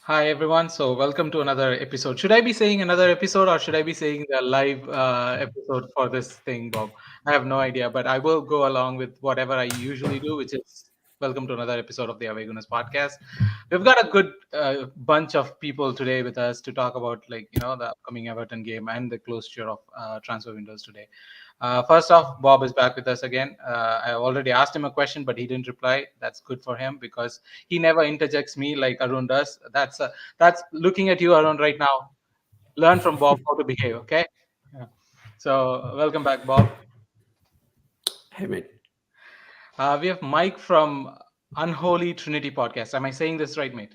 Hi everyone. So welcome to another episode. Should I be saying another episode or should I be saying the live episode for this thing, Bob? I have no idea, but I will go along with whatever I usually do, which is welcome to another episode of the Gooners podcast. We've got a good bunch of people today with us to talk about, the upcoming Everton game and the closure of transfer windows today. First off, Bob is back with us again. I already asked him a question, but he didn't reply. That's good for him because he never interjects me like Arun does. That's looking at you, Arun, right now. Learn from Bob how to behave. Okay. Yeah. So welcome back, Bob. Hey, mate. We have Mike from Unholy Trinity podcast. Am I saying this right, mate?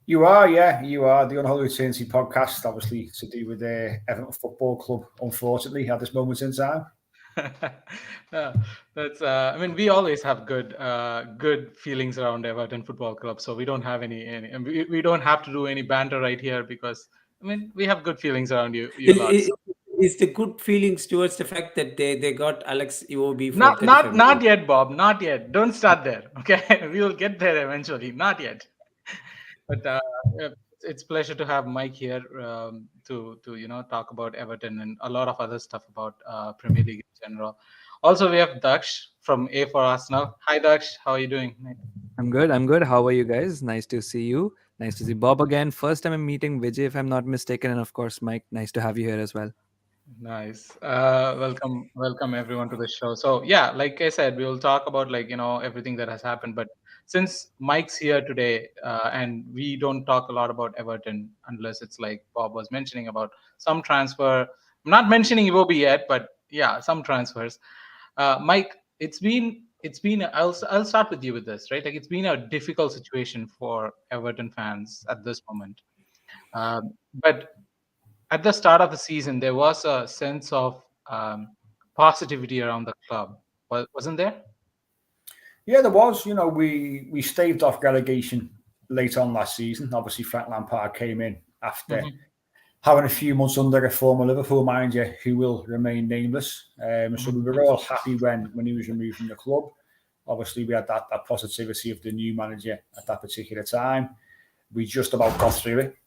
You are, yeah, you are. The Unholy Trinity podcast, obviously to do with the Everton Football Club, unfortunately, at this moment in time. Yeah, that's. I mean, we always have good feelings around Everton Football Club, so we don't have any and we don't have to do any banter right here because I mean we have good feelings around you It, lot. it, So it's the good feelings towards the fact that they got Alex Iwobi for not 35 not not million. yet, Bob. Not yet. Don't start there. Okay, we will get there eventually. Not yet. But it's pleasure to have Mike here to talk about Everton and a lot of other stuff about Premier League in general. Also, we have Daksh from A for Arsenal. Hi, Daksh. How are you doing, mate? I'm good. I'm good. How are you guys? Nice to see you. Nice to see Bob again. First time I'm meeting Vijay, if I'm not mistaken, and of course Mike. Nice to have you here as well. Nice. Welcome everyone to the show. So yeah, like I said, we will talk about everything that has happened. But since Mike's here today, and we don't talk a lot about Everton unless it's like Bob was mentioning about some transfer. I'm not mentioning Iwobi yet, but yeah, some transfers. Mike, it's been. I'll start with you with this, right? Like it's been a difficult situation for Everton fans at this moment. But at the start of the season, there was a sense of positivity around the club, wasn't there? Yeah, there was. We staved off relegation late on last season. Obviously, Frank Lampard came in after Hmm. having a few months under a former Liverpool manager who will remain nameless. So we were all happy when he was removed from the club. Obviously, we had that positivity of the new manager at that particular time. We just about got through it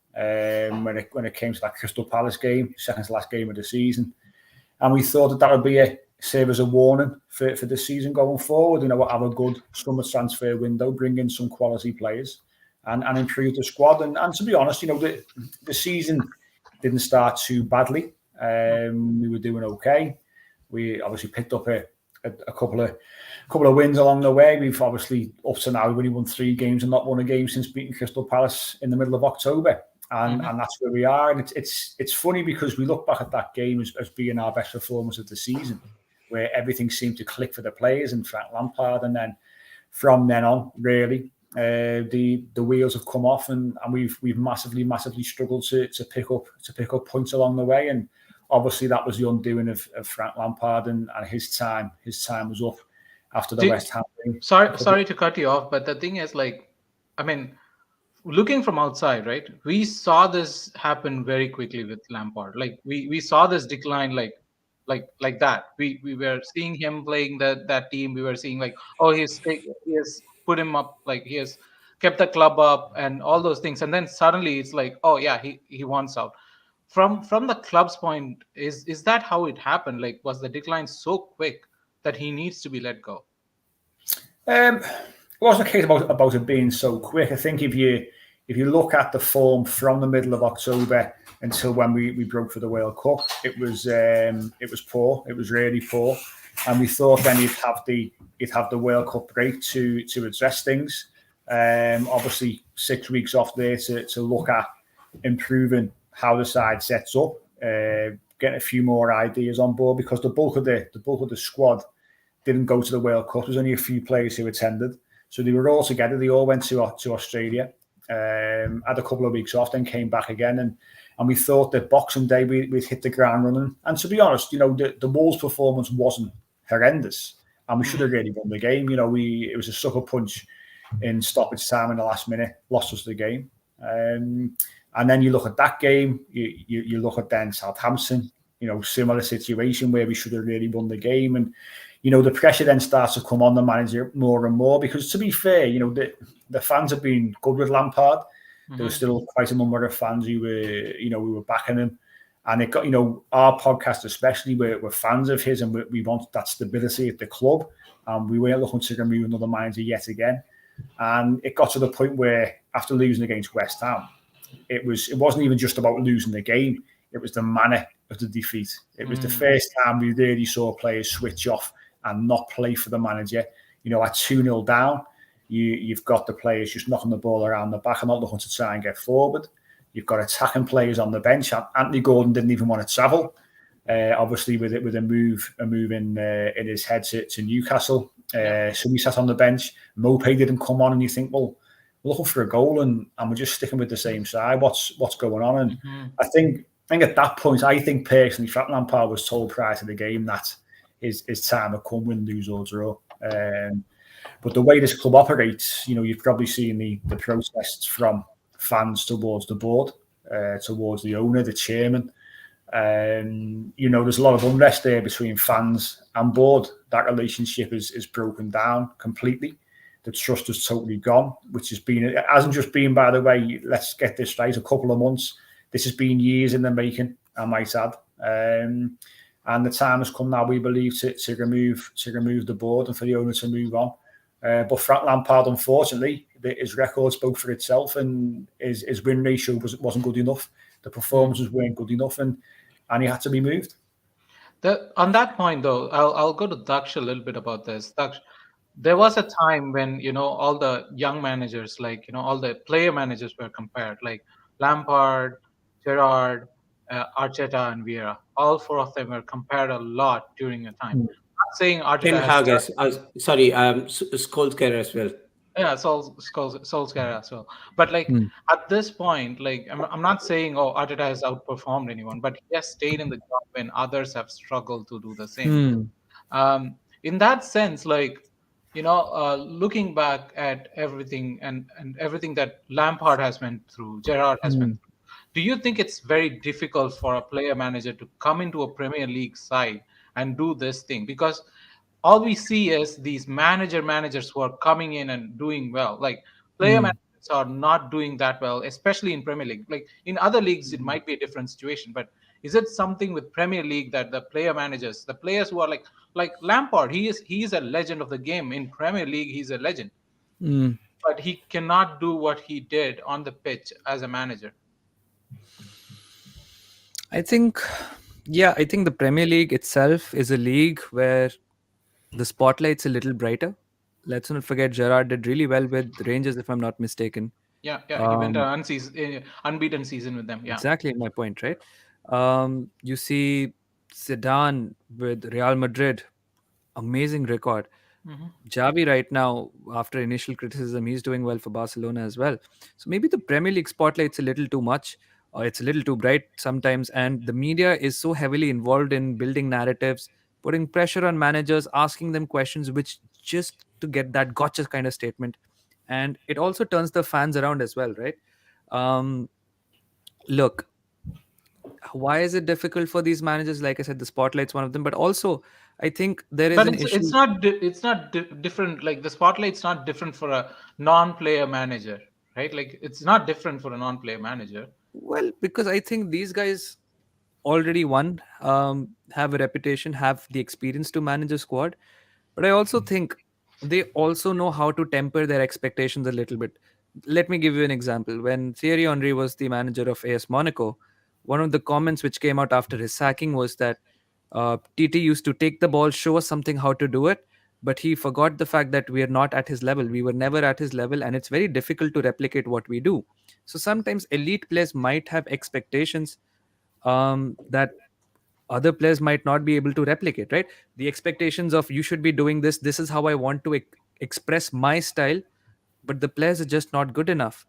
when it came to that Crystal Palace game, second to last game of the season, and we thought that would be serve as a warning for the season going forward. We'll have a good summer transfer window, bring in some quality players, and improve the squad. And to be honest, the season didn't start too badly. We were doing okay. We obviously picked up a couple of wins along the way. We've obviously up to now we've only won 3 games and not won a game since beating Crystal Palace in the middle of October, and that's where we are. And it's funny because we look back at that game as being our best performance of the season, where everything seemed to click for the players and Frank Lampard, and then from then on, really, the wheels have come off, and we've massively struggled to pick up points along the way. And obviously that was the undoing of Frank Lampard, and his time was up after the West Ham game. Sorry to cut you off, but the thing is, I mean, looking from outside, right? We saw this happen very quickly with Lampard. Like we saw this decline, like that. We were seeing him playing that team. We were seeing like, oh, he has put him up, like he has kept the club up and all those things. And then suddenly it's like, oh yeah, he wants out. From the club's point, is that how it happened? Like, was the decline so quick that he needs to be let go? It wasn't a case about it being so quick. I think if you look at the form from the middle of October until when we broke for the World Cup, it was poor. It was really poor, and we thought then he'd have the World Cup break to address things. Obviously, 6 weeks off there to look at improving how the side sets up, getting a few more ideas on board, because the bulk of the squad didn't go to the World Cup. There's only a few players who attended, so they were all together. They all went to Australia, had a couple of weeks off, then came back again, and we thought that Boxing Day we'd hit the ground running. And to be honest, the Wolves' performance wasn't horrendous, and we should have really won the game. It was a sucker punch in stoppage time in the last minute, lost us the game. And then you look at that game, you look at then Southampton, similar situation where we should have really won the game. And, the pressure then starts to come on the manager more and more, because to be fair, the fans have been good with Lampard. there was still quite a number of fans who were backing him. And it got, our podcast especially, we're fans of his, and we want that stability at the club. And we weren't looking to remove another manager yet again. And it got to the point where, after losing against West Ham, it wasn't even just about losing the game. It was the manner of the defeat. It was the first time we really saw players switch off and not play for the manager. At 2-0 down, you've got the players just knocking the ball around the back and not looking to try and get forward. You've got attacking players on the bench. Anthony Gordon didn't even want to travel. Obviously, with a move in his head to Newcastle. So he sat on the bench. Mopé didn't come on, and you think, well, we're looking for a goal, and we're just sticking with the same side. What's going on? And I think at that point, I think personally, Frank Lampard was told prior to the game that his time had come, win, lose or draw. But the way this club operates, you've probably seen the protests from fans towards the board, towards the owner, the chairman. There's a lot of unrest there between fans and board. That relationship is broken down completely. The trust is totally gone, it hasn't just been, by the way, let's get this right, a couple of months. This has been years in the making, I might add. And the time has come now, we believe, to remove the board and for the owner to move on. But Frank Lampard, unfortunately, his record spoke for itself, and his win ratio wasn't good enough. The performances weren't good enough, and he had to be moved. On that point, though, I'll go to Daksh a little bit about this. Daksh, there was a time when all the young managers, like all the player managers, were compared, like Lampard, Gerrard, Arteta, and Vieira. All four of them were compared a lot during a time. I'm not saying Arteta Solskjaer as well. Yeah, Solskjaer as well. But at this point, I'm not saying Arteta has outperformed anyone, but he has stayed in the job when others have struggled to do the same. In that sense, looking back at everything and everything that Lampard has went through, Gerrard has went through, do you think it's very difficult for a player manager to come into a Premier League side and do this thing? Because all we see is these managers who are coming in and doing well. Like player managers are not doing that well, especially in Premier League. Like in other leagues, it might be a different situation. But is it something with Premier League that the player managers, the players who are like Lampard, he is a legend of the game in Premier League. He's a legend, but he cannot do what he did on the pitch as a manager. I think the Premier League itself is a league where the spotlight's a little brighter. Let's not forget Gerrard did really well with Rangers, if I'm not mistaken. Yeah, he went an unbeaten season with them. Yeah, exactly my point, right? You see Zidane with Real Madrid, amazing record. Xavi right now, after initial criticism, he's doing well for Barcelona as well. So maybe the Premier League spotlight's a little too much, or it's a little too bright sometimes, and the media is so heavily involved in building narratives, putting pressure on managers, asking them questions which just to get that gotcha kind of statement. And it also turns the fans around as well, right? Look, why is it difficult for these managers? Like I said, the spotlight's one of them, but also I think there is an issue. It's not different. Like the spotlight's not different for a non-player manager, right? Like it's not different for a non-player manager. Well, because I think these guys already have a reputation, have the experience to manage a squad, but I also think they also know how to temper their expectations a little bit. Let me give you an example. When Thierry Henry was the manager of AS Monaco, one of the comments which came out after his sacking was that TT used to take the ball, show us something how to do it, but he forgot the fact that we are not at his level. We were never at his level, and it's very difficult to replicate what we do. So sometimes elite players might have expectations that other players might not be able to replicate, right? The expectations of you should be doing this is how I want to express my style, but the players are just not good enough.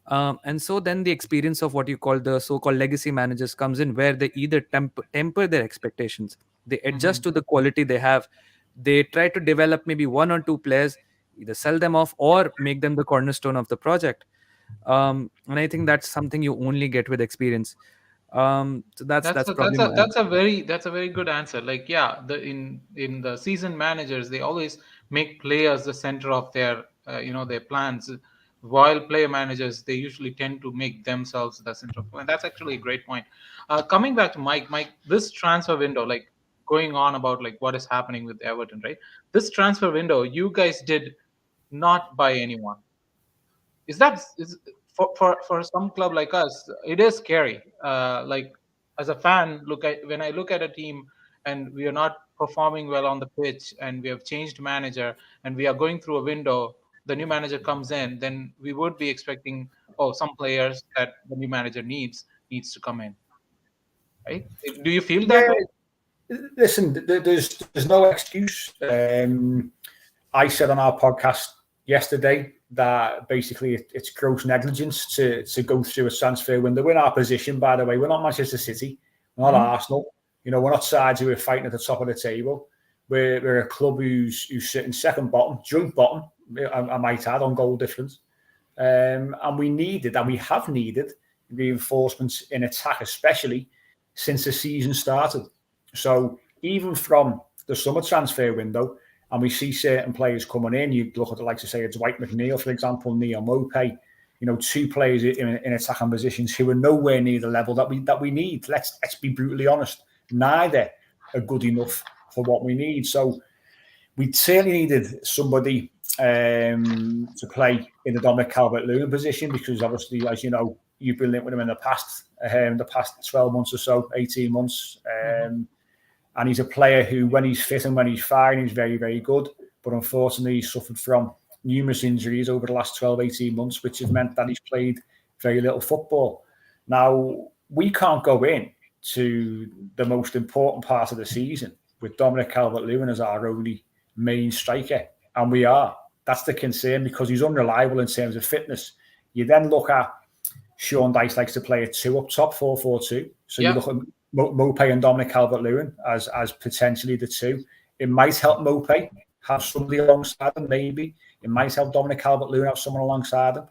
And so then the experience of what you call the so-called legacy managers comes in, where they either temper their expectations, they adjust to the quality they have, they try to develop maybe one or two players, either sell them off or make them the cornerstone of the project. And I think that's something you only get with experience. So that's a very good answer. Like, yeah, in the seasoned managers, they always make players the center of their their plans. while player managers, they usually tend to make themselves the center of, and that's actually a great point. Coming back to Mike, this transfer window, like going on about like what is happening with Everton, right? This transfer window, you guys did not buy anyone. Is that is for some club like us, it is scary. Like as a fan, look at when I look at a team and we are not performing well on the pitch, and we have changed manager, and we are going through a window. The new manager comes in, then we would be expecting, oh, some players that the new manager needs to come in, right? Do you feel that Yeah, way? listen, there's no excuse. I said on our podcast yesterday that basically it's gross negligence to go through a transfer window. We're in our position, by the way. We're not Manchester City. We're not Arsenal. You know, we're not sides who are fighting at the top of the table. We're a club who's sitting second bottom, joint bottom, I might add, on goal difference. And we needed, and we have needed, reinforcements in attack, especially since the season started. So even from the summer transfer window, and we see certain players coming in, you look at the likes of, say, Dwight McNeil, for example, Neil Mopey, you know, two players in attacking positions who are nowhere near the level that we need. Let's be brutally honest. Neither are good enough for what we need. So we certainly needed somebody to play in the Dominic Calvert-Lewin position, because obviously, as you know, you've been linked with him in the past 12 months or so, 18 months. And he's a player who, when he's fit and when he's firing, he's very, very good. But unfortunately, he's suffered from numerous injuries over the last 12, 18 months, which has meant that he's played very little football. Now, we can't go in to the most important part of the season with Dominic Calvert-Lewin as our only main striker. And we are. That's the concern, because he's unreliable in terms of fitness. You then look at Sean Dyche likes to play a two up top, 4-4-2. So you look at Mopey and Dominic Calvert-Lewin as potentially the two. It might help Mopey have somebody alongside him, maybe. It might help Dominic Calvert-Lewin have someone alongside him.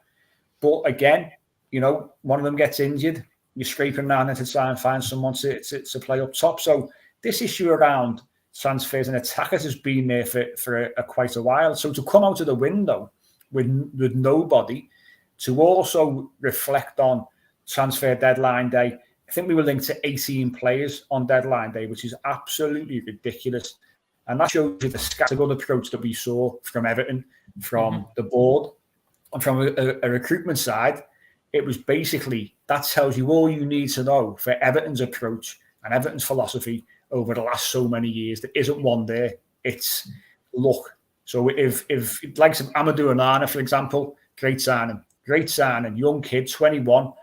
But again, you know, one of them gets injured, you're scraping around to try and find someone to play up top. So this issue around transfers and attackers has been there for quite a while. So to come out of the window with nobody, to also reflect on transfer deadline day, I think we were linked to 18 players on deadline day, which is absolutely ridiculous. And that shows you the scattergun approach that we saw from Everton, from the board, and from a recruitment side. It was basically, that tells you all you need to know for Everton's approach and Everton's philosophy over the last so many years. There isn't one there. It's luck. So if like some Amadou Onana, for example, great signing, young kid, 21,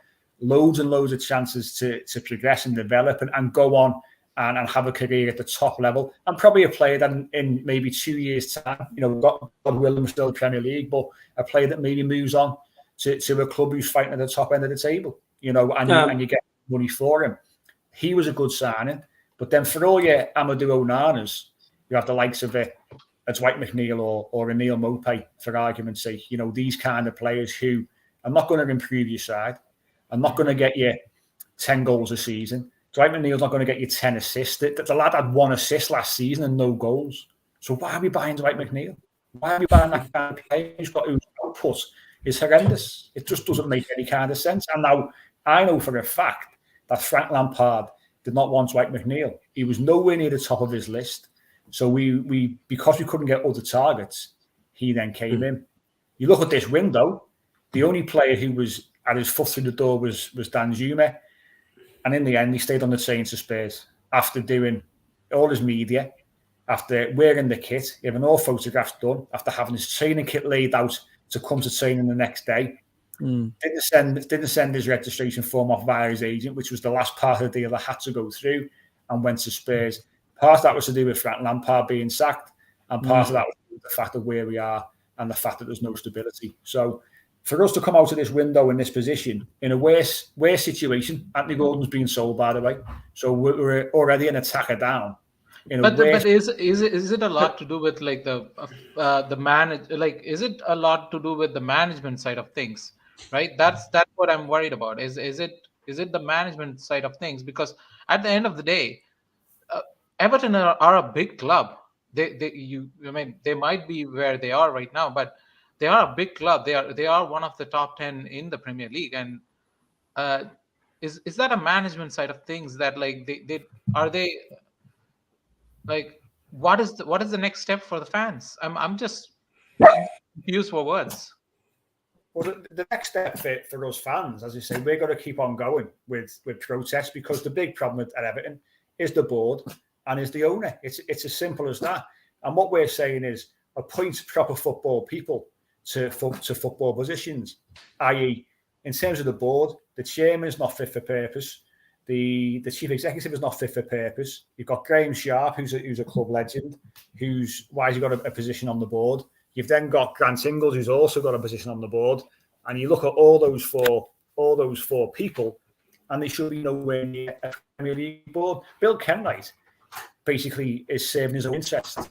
loads and loads of chances to progress and develop and go on and have a career at the top level, and probably a player that in maybe 2 years' time, you know, God willing, still Premier League, but a player that maybe moves on to a club who's fighting at the top end of the table, you know, and you get money for him. He was a good signing. But then for all your Amadou Onanas, you have the likes of a Dwight McNeil or a Neil Mopey, for argument's sake. You know, these kind of players who are not going to improve your side, are not going to get you 10 goals a season. Dwight McNeil's not going to get you 10 assists. The lad had 1 assist last season and no goals. So why are we buying Dwight McNeil? Why are we buying that kind of player whose output is horrendous? It just doesn't make any kind of sense. And now I know for a fact that Frank Lampard did not want Dwight McNeil. He was nowhere near the top of his list. So we because we couldn't get other targets, he then came in. You look at this window, the only player who was at his foot through the door was Dangermen. And in the end, he stayed on the train to Spurs after doing all his media, after wearing the kit, having all photographs done, after having his training kit laid out to come to training the next day. Didn't send his registration form off via his agent, which was the last part of the deal that had to go through, and went to Spurs. Part of that was to do with Frank Lampard being sacked, and part of that was the fact of where we are and the fact that there's no stability. So for us to come out of this window in this position, in a worse situation, Anthony Gordon's being sold, by the way. So we're already an attacker down. But is it a lot to do with like the manage, like is it a lot to do with the management side of things, right? That's what I'm worried about. Is it the management side of things? Because at the end of the day, Everton are a big club. I mean, they might be where they are right now, but they are a big club. They are one of the top 10 in the Premier League. And is that a management side of things that like they are they like what is the next step for the fans? I'm just confused for words. Well, the next step for us fans, as you say, we're going to keep on going with protests, because the big problem at Everton is the board and is the owner. It's as simple as that. And what we're saying is appoint proper football people to football positions, i.e., in terms of the board, the chairman is not fit for purpose. The chief executive is not fit for purpose. You've got Graham Sharp, who's a club legend. Why has he got a position on the board? You've then got Grant Ingles, who's also got a position on the board. And you look at all those four people, and they should be nowhere near a Premier League board. Bill Kenwright basically is serving his own interest.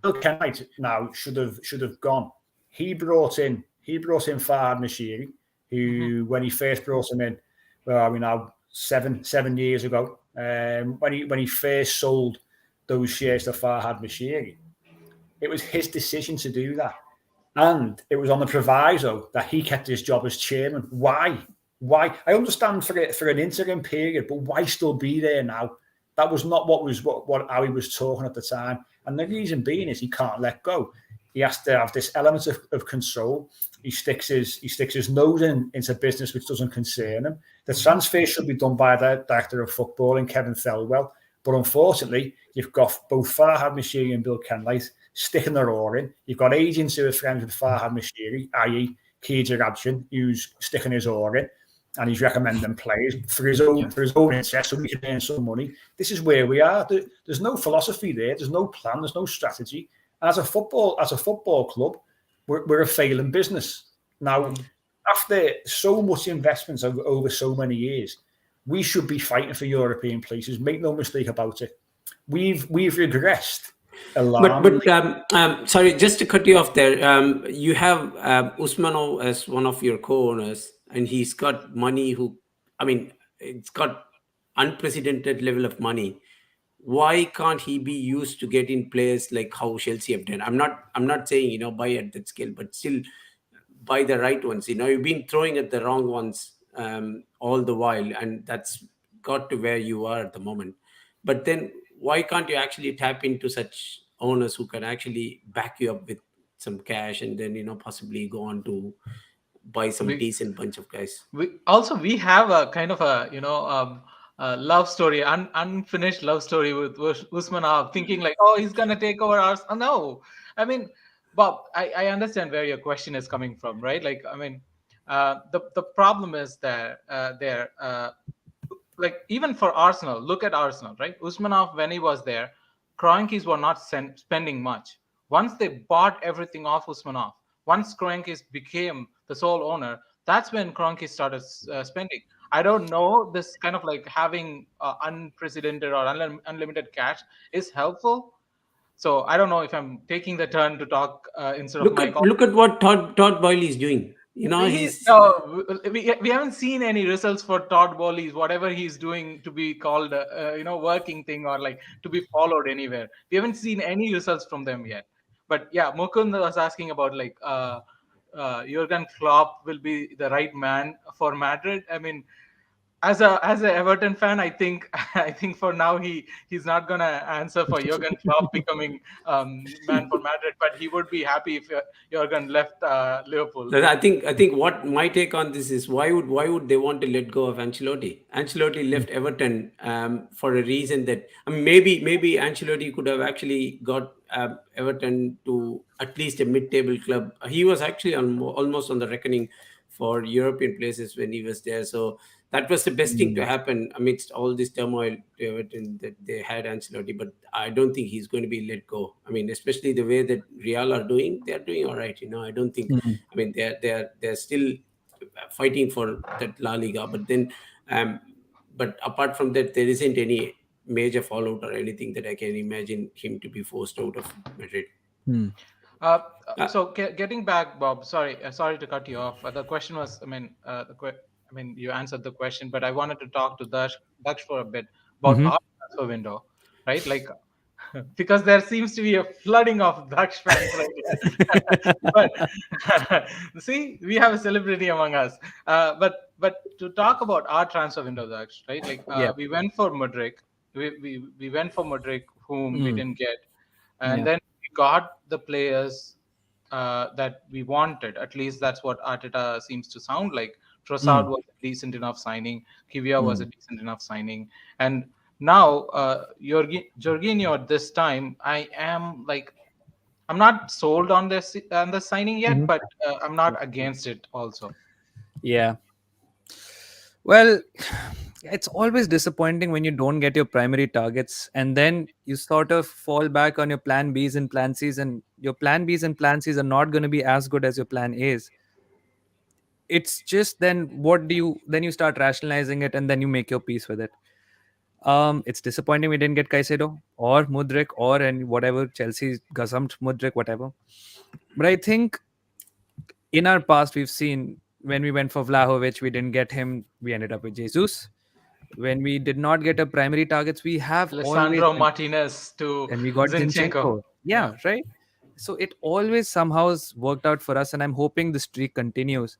Bill Kenwright now should have gone. He brought in Farhad Moshiri, who when he first brought him in, where are we now? 7 years ago, when he first sold those shares to Farhad Moshiri, it was his decision to do that, and it was on the proviso that he kept his job as chairman. Why? I understand for an interim period, but why still be there now? That was not what Howie was talking at the time, and the reason being is he can't let go. He has to have this element of control. He sticks his nose into business which doesn't concern him. The transfer should be done by the director of football, Kevin Thelwell. But unfortunately, you've got both Farhad Moshiri and Bill Kenwright sticking their oar in. You've got agents who are friends with Farhad Moshiri, i.e. Keja Rabchin, who's sticking his oar in, and he's recommending players for his own interest, so we can earn some money. This is where we are. There's no philosophy there. There's no plan. There's no strategy. As a football club, we're a failing business. Now, after so much investment over so many years, we should be fighting for European places. Make no mistake about it. We've regressed a lot. But sorry, just to cut you off there. You have Usmanov as one of your co-owners, and he's got money. It's got unprecedented level of money. Why can't he be used to getting players like how Chelsea have done? I'm not saying buy at that scale, but still buy the right ones. You've been throwing at the wrong ones all the while, and that's got to where you are at the moment. But then why can't you actually tap into such owners who can actually back you up with some cash, and then possibly go on to buy some decent bunch of guys? We have a kind of a love story, unfinished love story with Usmanov, thinking like, oh, he's gonna take over Arsenal. No, I mean, Bob, I understand where your question is coming from, right? Like, I mean, the problem is that like even for Arsenal, look at Arsenal, right? Usmanov, when he was there, Kroenkes were not spending much. Once they bought everything off Usmanov, once Kroenkes became the sole owner, that's when Kroenkes started spending. I don't know, this kind of like having unprecedented or unlimited cash is helpful. So I don't know if I'm taking the turn to talk instead of Mike. Look at what Todd Boehly is doing. We haven't seen any results for Todd Boehly, whatever he's doing to be called working thing or like to be followed anywhere. We haven't seen any results from them yet. But yeah, Mukund was asking about like Jurgen Klopp will be the right man for Madrid. I mean, as a Everton fan, I think for now he's not gonna answer for Jurgen Klopp becoming man for Madrid, but he would be happy if Jurgen left Liverpool. I think what my take on this is why would they want to let go of Ancelotti? Ancelotti left Everton for a reason that maybe Ancelotti could have actually got Everton to at least a mid-table club. He was actually almost on the reckoning for European places when he was there. So that was the best thing to happen amidst all this turmoil to Everton, that they had Ancelotti. But I don't think he's going to be let go. I mean, especially the way that Real are doing, they're doing all right. I don't think. I mean, they're still fighting for that La Liga. But then, but apart from that, there isn't any major fallout or anything that I can imagine him to be forced out of Madrid. So getting back, Bob, sorry to cut you off. The question was, you answered the question, but I wanted to talk to Daksh for a bit about our transfer window, right? Like, because there seems to be a flooding of Daksh fans right here. But see, we have a celebrity among us. But to talk about our transfer window, Daksh, right? Like Yeah. we went for Mudryk. We went for Mudryk, whom we Mm, didn't get, and yeah. then we got the players that we wanted. At least that's what Arteta seems to sound like. Trossard Mm, was a decent enough signing. Kivia was a mm. decent enough signing, and now Jorginho at this time, I am like I'm not sold on this on the signing yet, Mhm. but I'm not against it also. Yeah. Well, it's always disappointing when you don't get your primary targets and then you sort of fall back on your plan Bs and plan Cs, and your plan Bs and plan Cs are not going to be as good as your plan As. It's just then what do you then you start rationalizing it and then you make your peace with it. It's disappointing we didn't get Caicedo or Mudryk or and whatever Chelsea gazumped Mudryk, whatever. But I think in our past we've seen when we went for Vlahovic, we didn't get him. We ended up with Jesus. When we did not get a primary targets, we have always Alessandro Martinez to and we got Zinchenko. Zinchenko. Yeah, Yeah. right. So it always somehow has worked out for us, and I'm hoping the streak continues.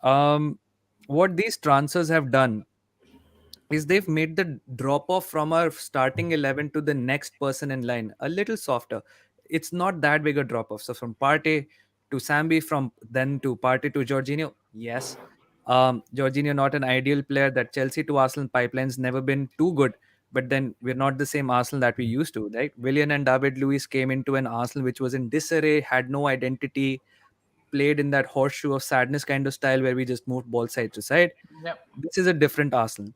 Um, what these transfers have done is they've made the drop off from our starting 11 to the next person in line a little softer. It's not that big a drop off. So from Partey to Sambi, from then to Partey to Jorginho, yes. Jorginho not an ideal player. That Chelsea to Arsenal pipeline's never been too good. But then we're not the same Arsenal that we used to, right? Willian and David Luiz came into an Arsenal which was in disarray, had no identity, played in that horseshoe of sadness kind of style where we just moved ball side to side. Yeah. This is a different Arsenal.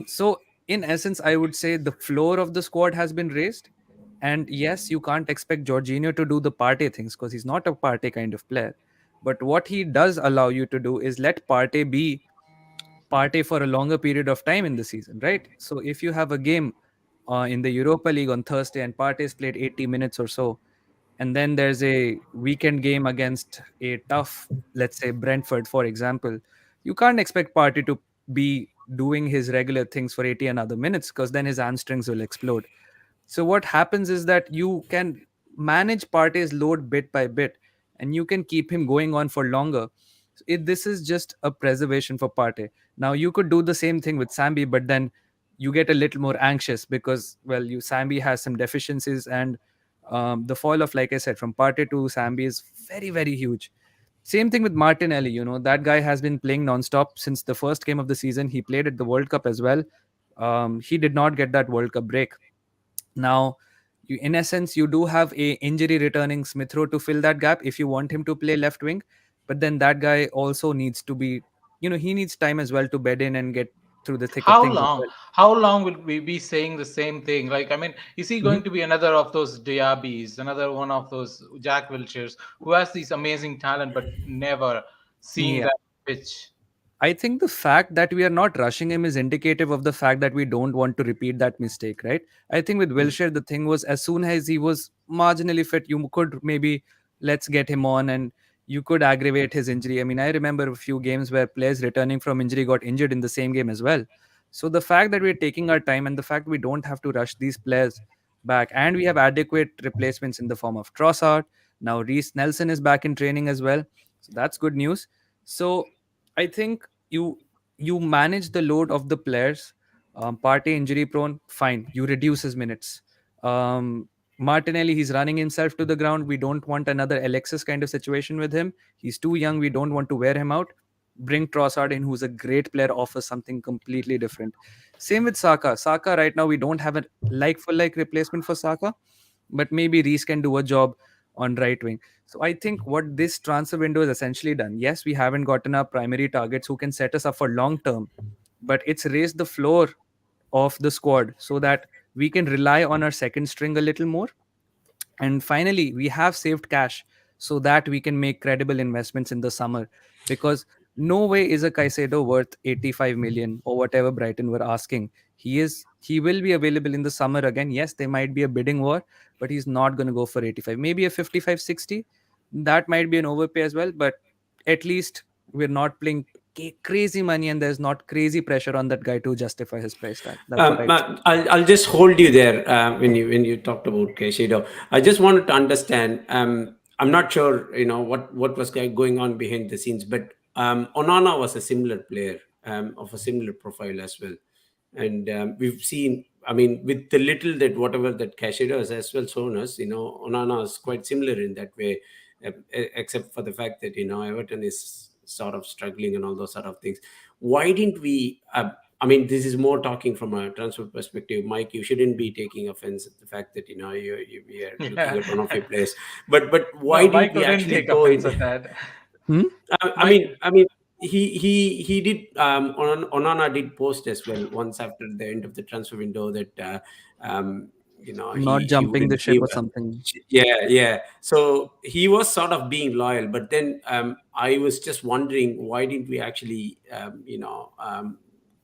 So in essence, I would say the floor of the squad has been raised. And yes, you can't expect Jorginho to do the Partey things because he's not a Partey kind of player. But what he does allow you to do is let Partey be Partey for a longer period of time in the season, right? So if you have a game in the Europa League on Thursday and Partey's played 80 minutes or so, and then there's a weekend game against a tough, let's say Brentford, for example, you can't expect Partey to be doing his regular things for 80 another minutes because then his hamstrings will explode. So what happens is that you can manage Partey's load bit by bit, and you can keep him going on for longer. This is just a preservation for Partey. Now you could do the same thing with Sambi, but then you get a little more anxious because well, you Sambi has some deficiencies, and the fall of, like I said, from Partey to Sambi is very very huge. Same thing with Martinelli. That guy has been playing nonstop since the first game of the season. He played at the World Cup as well. He did not get that World Cup break. Now, in essence, you do have a injury returning Smith Rowe to fill that gap if you want him to play left wing. But then that guy also needs to be, he needs time as well to bed in and get through the thick of How things as long? well. How long will we be saying the same thing? Like, I mean, is he Mhm. going to be another of those Diabys, another one of those Jack Wilshers who has these amazing talent but never seeing Yeah. that pitch? I think the fact that we are not rushing him is indicative of the fact that we don't want to repeat that mistake, right? I think with Wilshere, the thing was as soon as he was marginally fit, you could maybe let's get him on and you could aggravate his injury. I mean, I remember a few games where players returning from injury got injured in the same game as well. So the fact that we're taking our time and the fact we don't have to rush these players back and we have adequate replacements in the form of Trossard. Now Reece Nelson is back in training as well. So that's good news. So I think you manage the load of the players. Partey injury prone, fine. You reduce his minutes. Um, Martinelli, he's running himself to the ground. We don't want another Alexis kind of situation with him. He's too young. We don't want to wear him out. Bring Trossard in, who's a great player, offers something completely different. Same with Saka. Saka right now we don't have a like for like replacement for Saka, but maybe Reese can do a job on right wing. So I think what this transfer window has essentially done, yes, we haven't gotten our primary targets who can set us up for long term, but it's raised the floor of the squad so that we can rely on our second string a little more. And finally, we have saved cash so that we can make credible investments in the summer, because no way is a Caicedo worth 85 million or whatever Brighton were asking. He will be available in the summer again. Yes, there might be a bidding war, but he's not going to go for 85. Maybe a 55, 60. That might be an overpay as well, but at least we're not playing crazy money and there's not crazy pressure on that guy to justify his price tag. That's what I'd say. I'll just hold you there when you talked about Keshido. I just wanted to understand. I'm not sure what was going on behind the scenes, but Onana was a similar player of a similar profile as well, and we've seen. I mean, with the little that whatever that Keshido has as well shown us, Onana is quite similar in that way, except for the fact that Everton is sort of struggling and all those sort of things. Why didn't we? I mean, this is more talking from a transfer perspective. Mike, you shouldn't be taking offense at the fact that we are looking Yeah. at one of your players. But why No, didn't Mike we wouldn't actually take go offense in? at that. Hmm? Mike, He did. Onana did post as well once after the end of the transfer window that Not he jumping the wouldn't ship leave. or something. Yeah. So he was sort of being loyal, but then I was just wondering why didn't we actually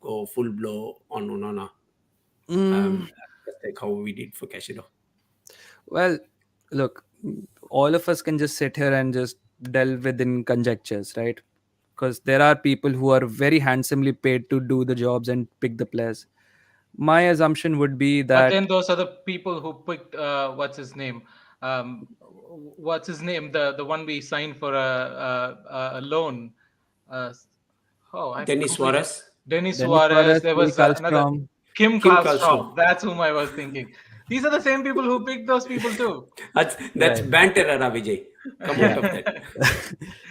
go full blow on Onana, Mm, just like how we did for Cashido. well, look, all of us can just sit here and just delve within conjectures, right? Because there are people who are very handsomely paid to do the jobs and pick the players. My assumption would be but that then those are the people who picked what's his name? What's his name? The one we signed for a loan. Uh, I Denis completely. Suarez, Denis Dennis Suarez. Suarez, There Phil was another Karlstrom. Kim Kim Karlstrom. Karlstrom. That's whom I was thinking. These are the same people who picked those people too. That's Right. banter, Ara Vijay. Come out Yeah. of that.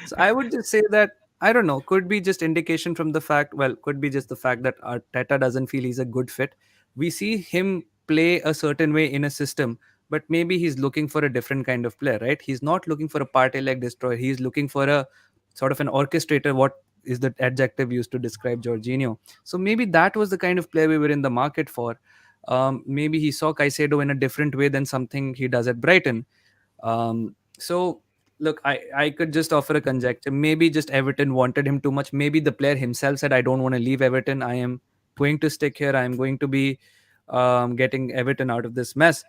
So I would just say that I don't know. Could be just indication from the fact. Well, could be just the fact that Arteta doesn't feel he's a good fit. We see him play a certain way in a system, but maybe he's looking for a different kind of player, right? He's not looking for a party like destroyer. He's looking for a sort of an orchestrator. What is the adjective used to describe Jorginho? So maybe that was the kind of player we were in the market for. Maybe he saw Caicedo in a different way than something he does at Brighton. So look, I could just offer a conjecture. Maybe just Everton wanted him too much. Maybe the player himself said, I don't want to leave Everton. I am going to stick here. I am going to be getting Everton out of this mess.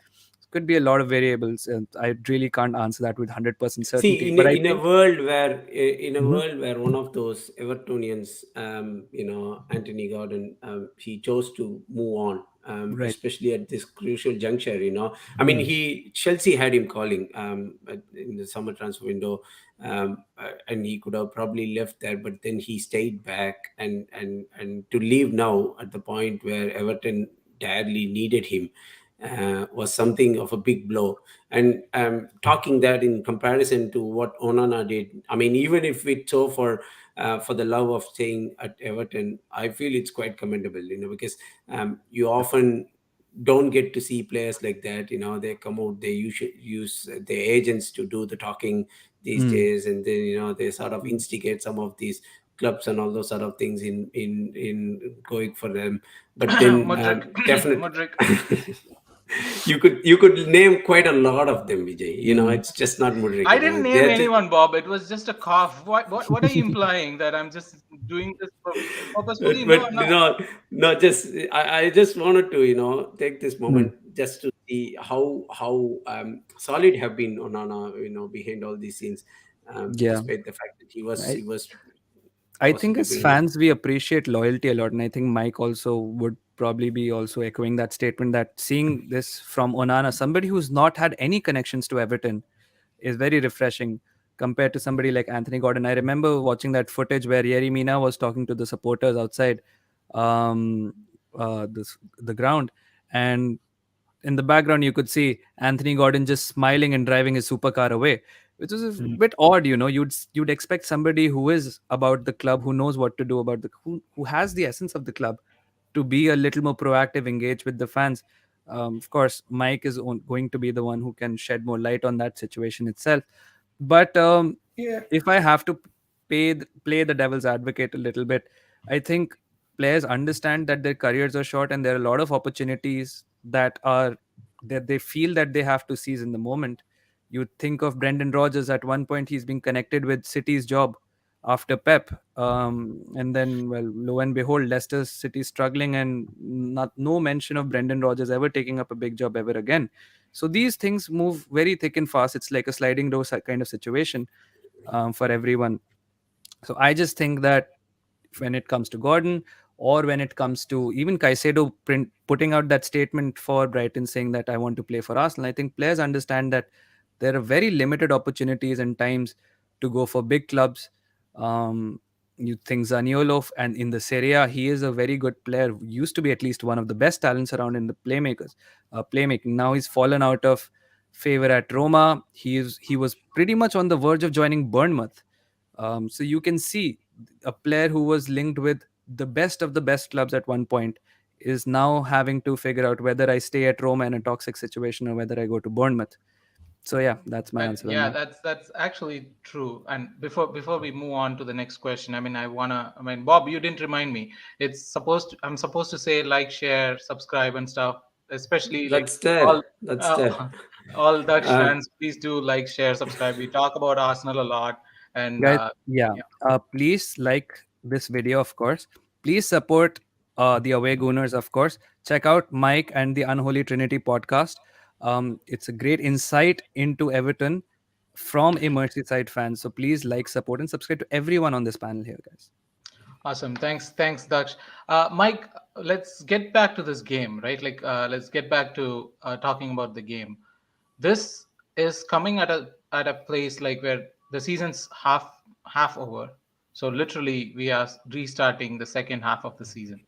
Could be a lot of variables. And I really can't answer that with 100% certainty. See, But I in a think. world where Mhm. one of those Evertonians, Anthony Gordon, he chose to move on, Right. especially at this crucial juncture. I mean, Mm. Chelsea had him calling in the summer transfer window, and he could have probably left there, but then he stayed back, and to leave now at the point where Everton badly needed him was something of a big blow. And talking that in comparison to what Onana did, I mean, even if it's so for the love of staying at Everton, I feel it's quite commendable, because you often don't get to see players like that. They come out, they use the agents to do the talking these Mm. days, and then they sort of instigate some of these clubs and all those sort of things in going for them. But then Mudrik. definitely. Mudrik. You could name quite a lot of them, Vijay. Mm. It's just not Mudrik. I didn't name anyone, Bob. It was just a cough. What are you implying? That I'm just doing this purposefully? No, but I'm not. no, just I just wanted to take this Mm. moment just to see how solid have been Onana behind all these scenes, Yeah. despite the fact that I, he was I think possibly as brilliant. fans, we appreciate loyalty a lot. And I think Mike also would probably be also echoing that statement that seeing this from Onana, somebody who's not had any connections to Everton, is very refreshing compared to somebody like Anthony Gordon. I remember watching that footage where Yerry Mina was talking to the supporters outside um, the ground. And in the background you could see Anthony Gordon just smiling and driving his supercar away, which was a bit odd. You'd expect somebody who is about the club, who knows what to do about who has the essence of the club, to be a little more proactive, engage with the fans. Of course, Mike is going to be the one who can shed more light on that situation itself. But Yeah. if I have to play the devil's advocate a little bit, I think players understand that their careers are short and there are a lot of opportunities that they feel that they have to seize in the moment. You think of Brendan Rodgers. At one point he's been connected with City's job after Pep, and then, well, lo and behold, Leicester City struggling, and no mention of Brendan Rodgers ever taking up a big job ever again. So these things move very thick and fast. It's like a sliding door kind of situation, for everyone. So I just think that when it comes to Gordon, or when it comes to even Caicedo putting out that statement for Brighton saying that I want to play for Arsenal. I think players understand that there are very limited opportunities and times to go for big clubs. You think Zaniolo, and in the Serie A, he is a very good player. Used to be at least one of the best talents around in the playmaking. Now he's fallen out of favor at Roma. He was pretty much on the verge of joining Bournemouth. So you can see a player who was linked with the best of the best clubs at one point is now having to figure out whether I stay at Roma in a toxic situation or whether I go to Bournemouth. So yeah, that's my answer. Yeah, that's actually true. And before we move on to the next question, I mean, Bob, you didn't remind me. I'm supposed to say like, share, subscribe, and stuff. Especially like That's there. all That's there. all Dutch fans, please do like, share, subscribe. We talk about Arsenal a lot, and Guys, please like this video, of course. Please support the Away Gooners, of course. Check out Mike and the Unholy Trinity podcast. It's a great insight into Everton from a Merseyside fan. So please like, support, and subscribe to everyone on this panel here, guys. Awesome. Thanks, Dutch. Mike, let's get back to this game, right? Like, let's get back to talking about the game. This is coming at a place like where the season's half over. So literally, we are restarting the second half of the season.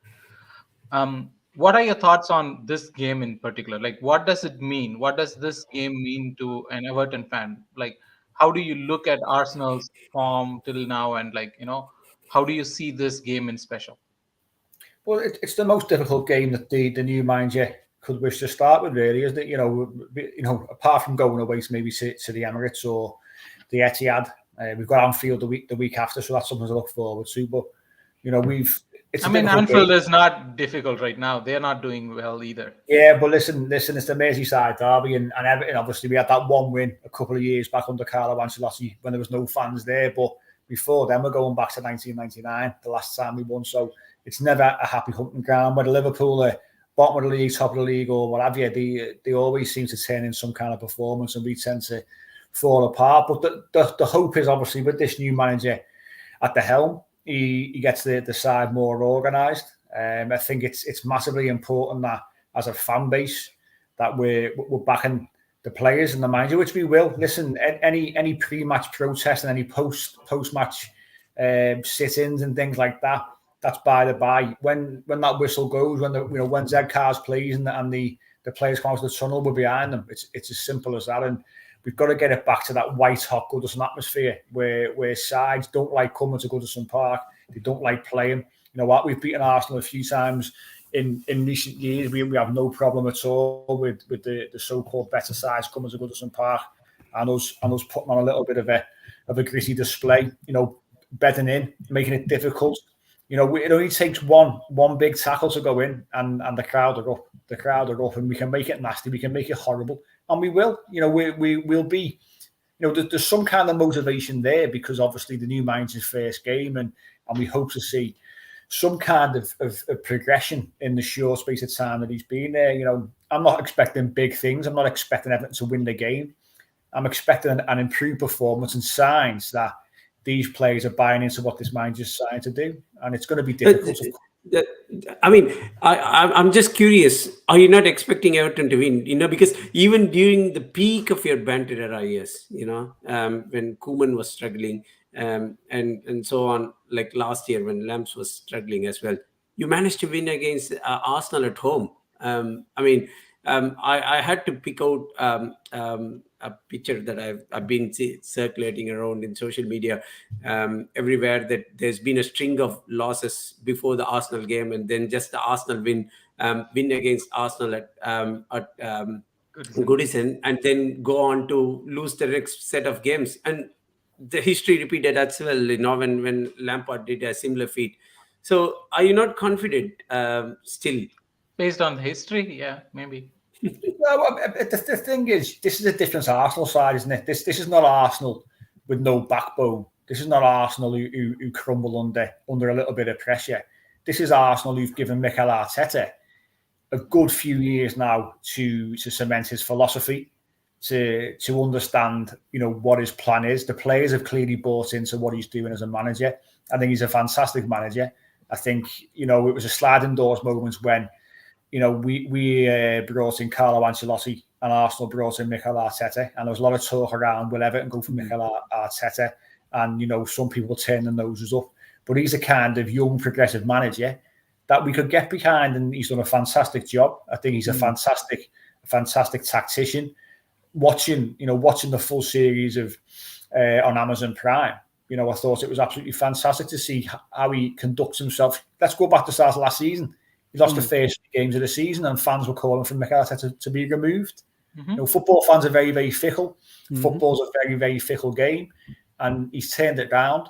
What are your thoughts on this game in particular? Like, what does it mean? What does this game mean to an Everton fan? Like, how do you look at Arsenal's form till now, and like, how do you see this game in special? Well, it's the most difficult game that the new manager could wish to start with, really, isn't it? Apart from going away to maybe to the Emirates or the Etihad, we've got Anfield the week after, so that's something to look forward to. But Anfield is not difficult right now. They're not doing well either. Yeah, but listen, it's the Merseyside derby, and Everton, obviously, we had that one win a couple of years back under Carlo Ancelotti when there was no fans there. But before then, we're going back to 1999, the last time we won. So it's never a happy hunting ground. Whether Liverpool are bottom of the league, top of the league, or what have you, they always seem to turn in some kind of performance, and we tend to fall apart. But the hope is, obviously, with this new manager at the helm, he gets the side more organised. I think it's massively important that as a fan base that we're backing the players and the manager, which we will. Listen, any pre-match protest and any post-match sit-ins and things like that, that's by the by. When that whistle goes, when Zed Cars plays and the players come out of the tunnel, we're behind them. It's as simple as that. And we've got to get it back to that white-hot Goodison atmosphere where sides don't like coming to Goodison Park. They don't like playing. You know what? We've beaten Arsenal a few times in recent years. We have no problem at all with the so-called better sides coming to Goodison Park and us putting on a little bit of a gritty display. Bedding in, making it difficult. It only takes one big tackle to go in, and the crowd are up. The crowd are up, and we can make it nasty. We can make it horrible, and we will. We will be. There's some kind of motivation there because obviously the new manager's first game, and we hope to see some kind of progression in the short space of time that he's been there. I'm not expecting big things. I'm not expecting Everton to win the game. I'm expecting an improved performance and signs that these players are buying into what this manager's trying to do, and it's going to be difficult. I'm just curious. Are you not expecting Everton to win? Because even during the peak of your banter era years, when Koeman was struggling, and so on, like last year when Lamps was struggling as well, you managed to win against Arsenal at home. I had to pick out a picture that I've been circulating around in social media everywhere, that there's been a string of losses before the Arsenal game, and then just the Arsenal win against Arsenal at Goodison, and then go on to lose the next set of games. And the history repeated as well, when Lampard did a similar feat. So are you not confident still? Based on history, yeah, maybe. Well, the thing is, this is a different Arsenal side, isn't it? This is not Arsenal with no backbone. This is not Arsenal who crumble under a little bit of pressure. This is Arsenal who've given Mikel Arteta a good few years now to cement his philosophy, to understand, what his plan is. The players have clearly bought into what he's doing as a manager. I think he's a fantastic manager. I think, it was a sliding doors moment when, we brought in Carlo Ancelotti and Arsenal brought in Mikel Arteta, and there was a lot of talk around, will Everton go for Mikel Arteta? And, some people turn their noses up. But he's a kind of young, progressive manager that we could get behind, and he's done a fantastic job. I think he's a fantastic tactician. Watching the full series of on Amazon Prime, I thought it was absolutely fantastic to see how he conducts himself. Let's go back to the start of last season. He lost the first games of the season, and fans were calling for Mikel Arteta to be removed. Football fans are very, very fickle. Football's a very, very fickle game, and he's turned it round.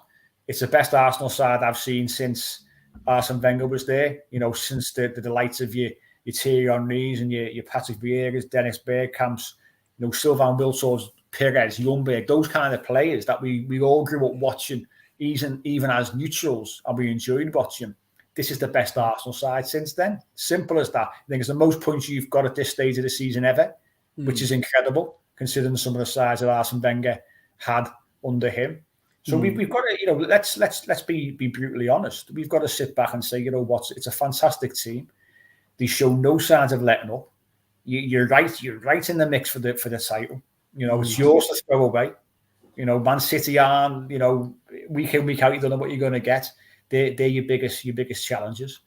It's the best Arsenal side I've seen since Arsene Wenger was there. Since the delights of your Thierry Henrys and your Patrick Vieira's, Dennis Bergkamp's, Sylvain Wiltord's, Perez, Ljungberg, those kind of players that we all grew up watching, even as neutrals, and we enjoyed watching. This is the best Arsenal side since then. Simple as that. I think it's the most points you've got at this stage of the season ever, which is incredible considering some of the sides that Arsene Wenger had under him. So we've got to, let's be brutally honest. We've got to sit back and say, it's a fantastic team. They show no signs of letting up. You're right in the mix for the title. It's yours to throw away. Man City aren't, week in, week out, you don't know what you're going to get. They're your biggest challenges.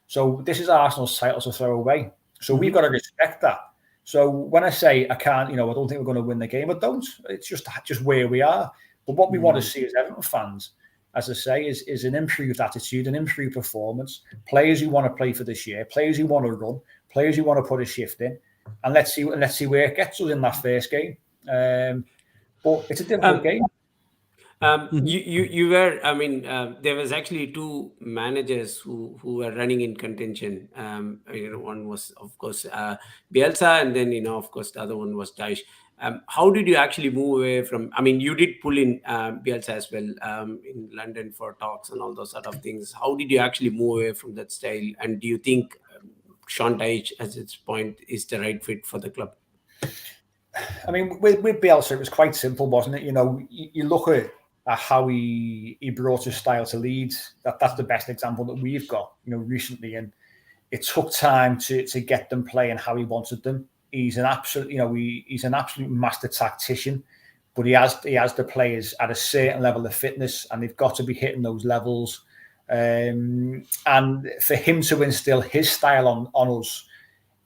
So this is Arsenal's title to throw away. So we've got to respect that. So when I say I can't, I don't think we're going to win the game, I don't. It's just where we are. But what we want to see as Everton fans, as I say, is an improved attitude, an improved performance, players who want to play for this year, players who want to run, players who want to put a shift in, and let's see where it gets us in that first game. But it's a difficult game. You were, there was actually two managers who were running in contention. One was, of course, Bielsa, and then, of course, the other one was Dyche. How did you actually move away from, you did pull in Bielsa as well in London for talks and all those sort of things. How did you actually move away from that style? And do you think Sean Dyche, at its point, is the right fit for the club? With Bielsa, it was quite simple, wasn't it? You look at how he brought his style to Leeds. That's the best example that we've got, recently. And it took time to get them playing how he wanted them. He's an absolute, he's an absolute master tactician, but he has the players at a certain level of fitness, and they've got to be hitting those levels. And for him to instill his style on us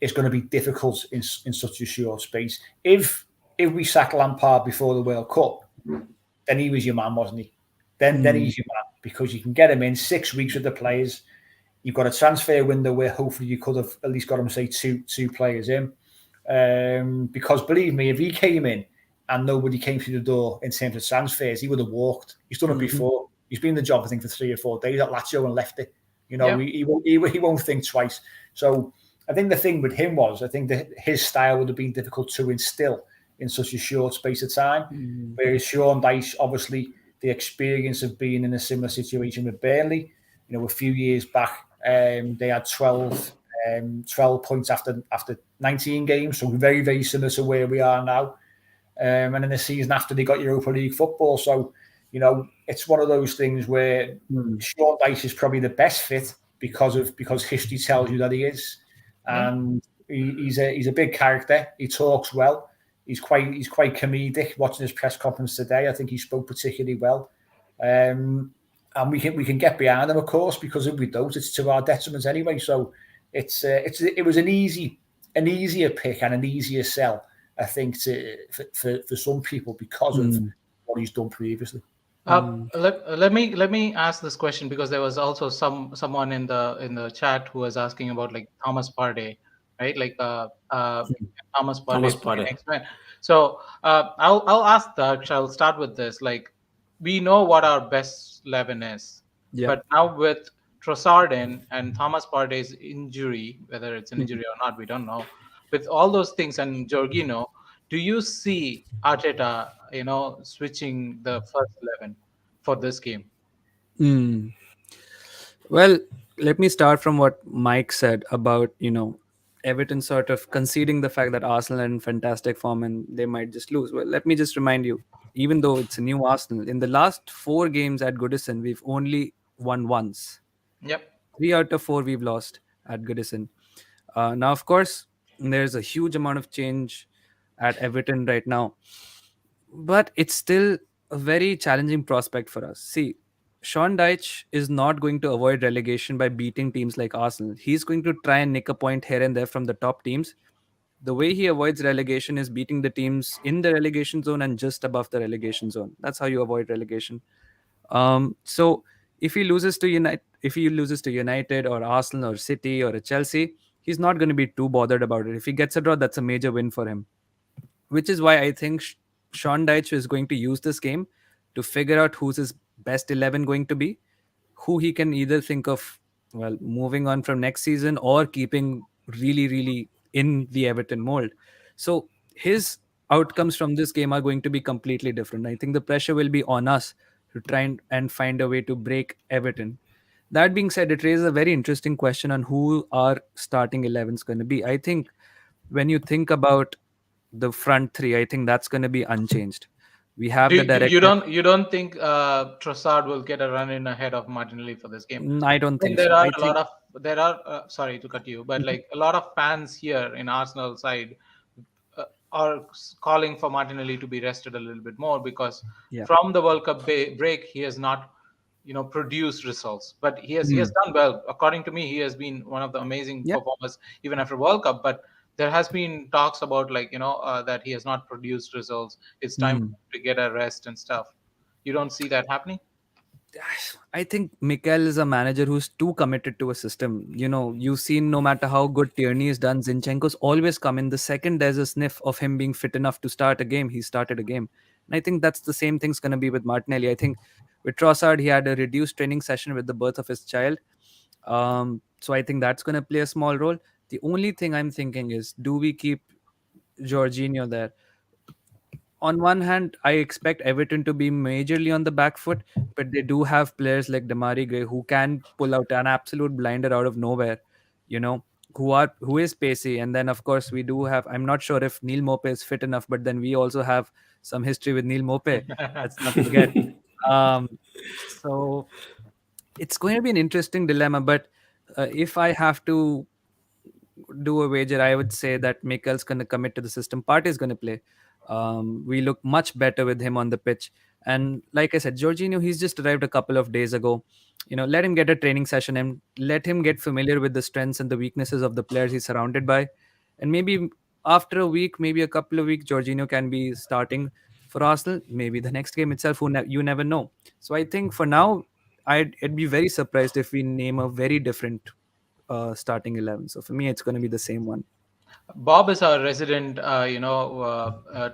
is going to be difficult in such a short space. If we sacked Lampard before the World Cup, then he was your man, wasn't he? Then he's your man, because you can get him in 6 weeks with the players. You've got a transfer window where hopefully you could have at least got him, say, two players in. Because believe me, if he came in and nobody came through the door in terms of transfers, he would have walked. He's done it before. He's been in the job, I think, for 3 or 4 days at Lazio and left it. He won't think twice. So I think the thing with him was, I think that his style would have been difficult to instill in such a short space of time. Whereas Sean Dyche, obviously, the experience of being in a similar situation with Burnley, a few years back, they had 12 points after 19 games, so very, very similar to where we are now. And in the season after, they got Europa League football. So, it's one of those things where Sean Dyche is probably the best fit because history tells you that he is. And he's a big character. He talks well. He's quite comedic. Watching his press conference today, I think he spoke particularly well. And we can get behind him, of course, because if we don't, it's to our detriment anyway. So it was an easier pick and an easier sell, I think, for some people because of what he's done previously. Let me ask this question, because there was also someone in the chat who was asking about like Thomas Partey, right? Like Thomas Partey. So I'll ask Daksh. I'll start with this. Like, we know what our best 11 is, but now with Trossard and Thomas Partey's injury, whether it's an injury or not, we don't know. With all those things and Jorginho, do you see Arteta, switching the first 11 for this game? Well, let me start from what Mike said about, Everton sort of conceding the fact that Arsenal are in fantastic form and they might just lose. Well, let me just remind you, even though it's a new Arsenal, in the last 4 games at Goodison, we've only won once. Yep. 3 out of 4 we've lost at Goodison. Now, of course, there's a huge amount of change at Everton right now, but it's still a very challenging prospect for us. See, Sean Dyche is not going to avoid relegation by beating teams like Arsenal. He's going to try and nick a point here and there from the top teams. The way he avoids relegation is beating the teams in the relegation zone and just above the relegation zone. That's how you avoid relegation. So if he loses to United or Arsenal or City or a Chelsea, he's not going to be too bothered about it. If he gets a draw, that's a major win for him. Which is why I think Sean Dyche is going to use this game to figure out who's his best 11 going to be, who he can either think of, well, moving on from next season or keeping really, really in the Everton mold. So his outcomes from this game are going to be completely different. I think the pressure will be on us to try and find a way to break Everton. That being said, it raises a very interesting question on who our starting 11 is going to be. I think when you think about the front three, I think that's going to be unchanged. We have the You director. don't think Trossard will get a run in ahead of Martinelli for this game? I don't And think there so. are I a lot think of sorry to cut you, but Mhm. like a lot of fans here in Arsenal side are calling for Martinelli to be rested a little bit more because Yeah. from the World Cup break he has not produced results, but he has Mm. done well. According to me, he has been one of the amazing Yeah. performers even after World Cup. But there has been talks about like that he has not produced results. It's time Mm. to get a rest and stuff. You don't see that happening? I think Mikel is a manager who's too committed to a system. You've seen no matter how good Tierney is done, Zinchenko's always come in. The second there's a sniff of him being fit enough to start a game, he started a game. And I think that's the same thing's going to be with Martinelli. I think with Trossard, he had a reduced training session with the birth of his child. So I think that's going to play a small role. The only thing I'm thinking is, do we keep Jorginho there? On one hand, I expect Everton to be majorly on the back foot, but they do have players like Damari Gray who can pull out an absolute blinder out of nowhere, you know, who is pacey. And then of course we do have, I'm not sure if Neil Mope is fit enough, but then we also have some history with Neil Mope. Let's not forget. Um, so it's going to be an interesting dilemma, but if I have to do a wager, I would say that Mikel's going to commit to the system. Partey is going to play. We look much better with him on the pitch. And like I said, Jorginho, he's just arrived a couple of days ago. Let him get a training session and let him get familiar with the strengths and the weaknesses of the players he's surrounded by. And maybe after a week, maybe a couple of weeks, Jorginho can be starting for Arsenal. Maybe the next game itself, you never know. So I think for now, I'd be very surprised if we name a very different starting 11. So for me, it's going to be the same one. Bob is our resident,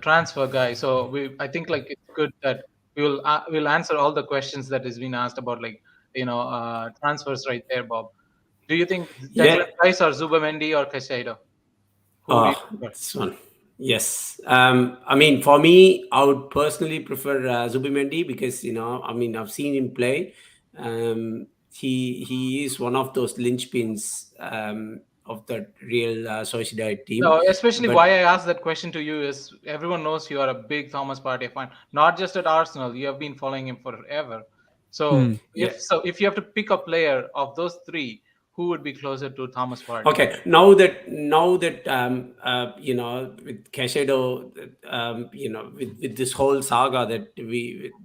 transfer guy. So I think like it's good that we'll answer all the questions that has been asked about like transfers right there, Bob. Do you think Declan Yeah. Rice or Zubamendi or Caicedo? Who do you Oh, prefer? this one. Yes. I mean, for me, I would personally prefer Zubimendi because I mean, I've seen him play. He is one of those linchpins of the real Sociedad team. No, especially But why I asked that question to you is everyone knows you are a big Thomas Partey fan, not just at Arsenal. You have been following him forever. So Hmm. yeah. if you have to pick a player of those three, who would be closer to Thomas Partey? Okay, now that with Caicedo, with this whole saga that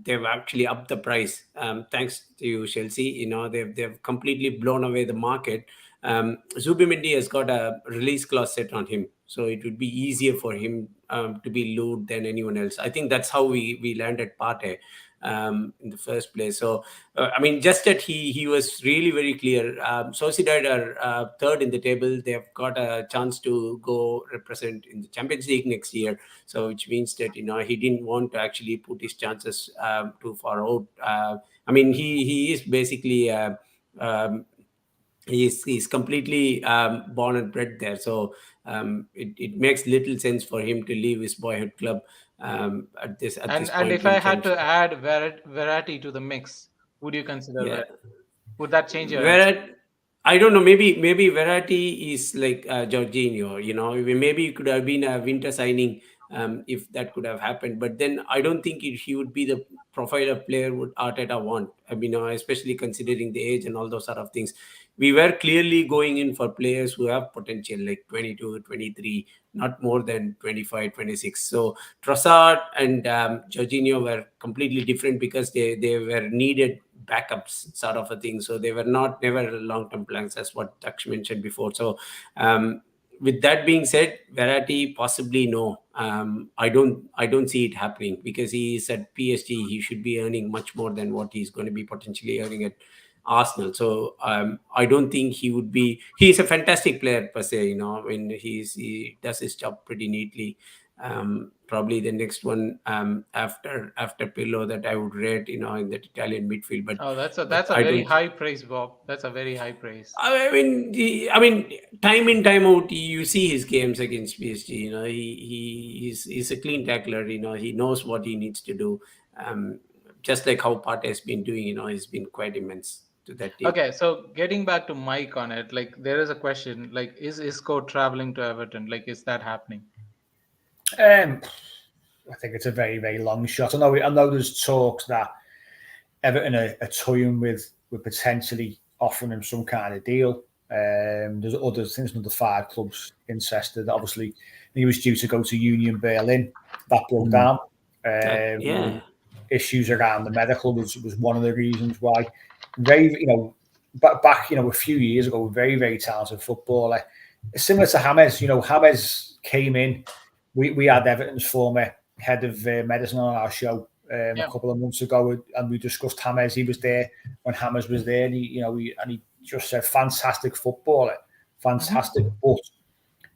they've actually upped the price. Thanks to Chelsea, they've completely blown away the market. Zubimendi has got a release clause set on him, so it would be easier for him to be lured than anyone else. I think that's how we landed Partey in the first place. So I mean, just that he was really very clear. Sociedad are third in the table. They've got a chance to go represent in the Champions League next year. So which means that he didn't want to actually put his chances too far out. I mean, he is basically. Um, he's completely born and bred there, so it makes little sense for him to leave his boyhood club at this And point if in I had French. to add variety to the mix, would you consider Yeah, Would that change your answer? where I don't know. Maybe Verratti is like Jorginho. Maybe it could have been a winter signing if that could have happened. But then I don't think he would be the profile of player would Arteta want. I mean, especially considering the age and all those sort of things. We were clearly going in for players who have potential, like 22, 23, not more than 25, 26. So Trossard and Jorginho were completely different because they were needed backups sort of a thing. So they were not never long term plans, as what Daksh mentioned before. So with that being said, Verratti possibly no. I don't see it happening because he is at PSG. He should be earning much more than what he's going to be potentially earning at Arsenal. So I don't think he would be. He's a fantastic player per se. When he does his job pretty neatly. Probably the next one after Pillow that I would rate, in that Italian midfield. But Oh, that's but a I very don't. high praise, Bob. That's a very high praise. I mean, time in time out, you see his games against PSG. He's a clean tackler. He knows what he needs to do. Just like how Partey has been doing. He's been quite immense to that team. Okay, so getting back to Mike on it, like there is a question, like is Isco traveling to Everton? Like, is that happening? I think it's a very, very long shot. I know there's talks that Everton are toying with potentially offering him some kind of deal. There's another 5 clubs interested. Obviously, he was due to go to Union Berlin. That broke down. Yeah. Issues around the medical was one of the reasons why. Very, back a few years ago, very, very talented footballer. Similar to James, James came in. We had Everton's former head of medicine on our show a couple of months ago, and we discussed James. He was there when James was there, and he just said fantastic footballer, fantastic, but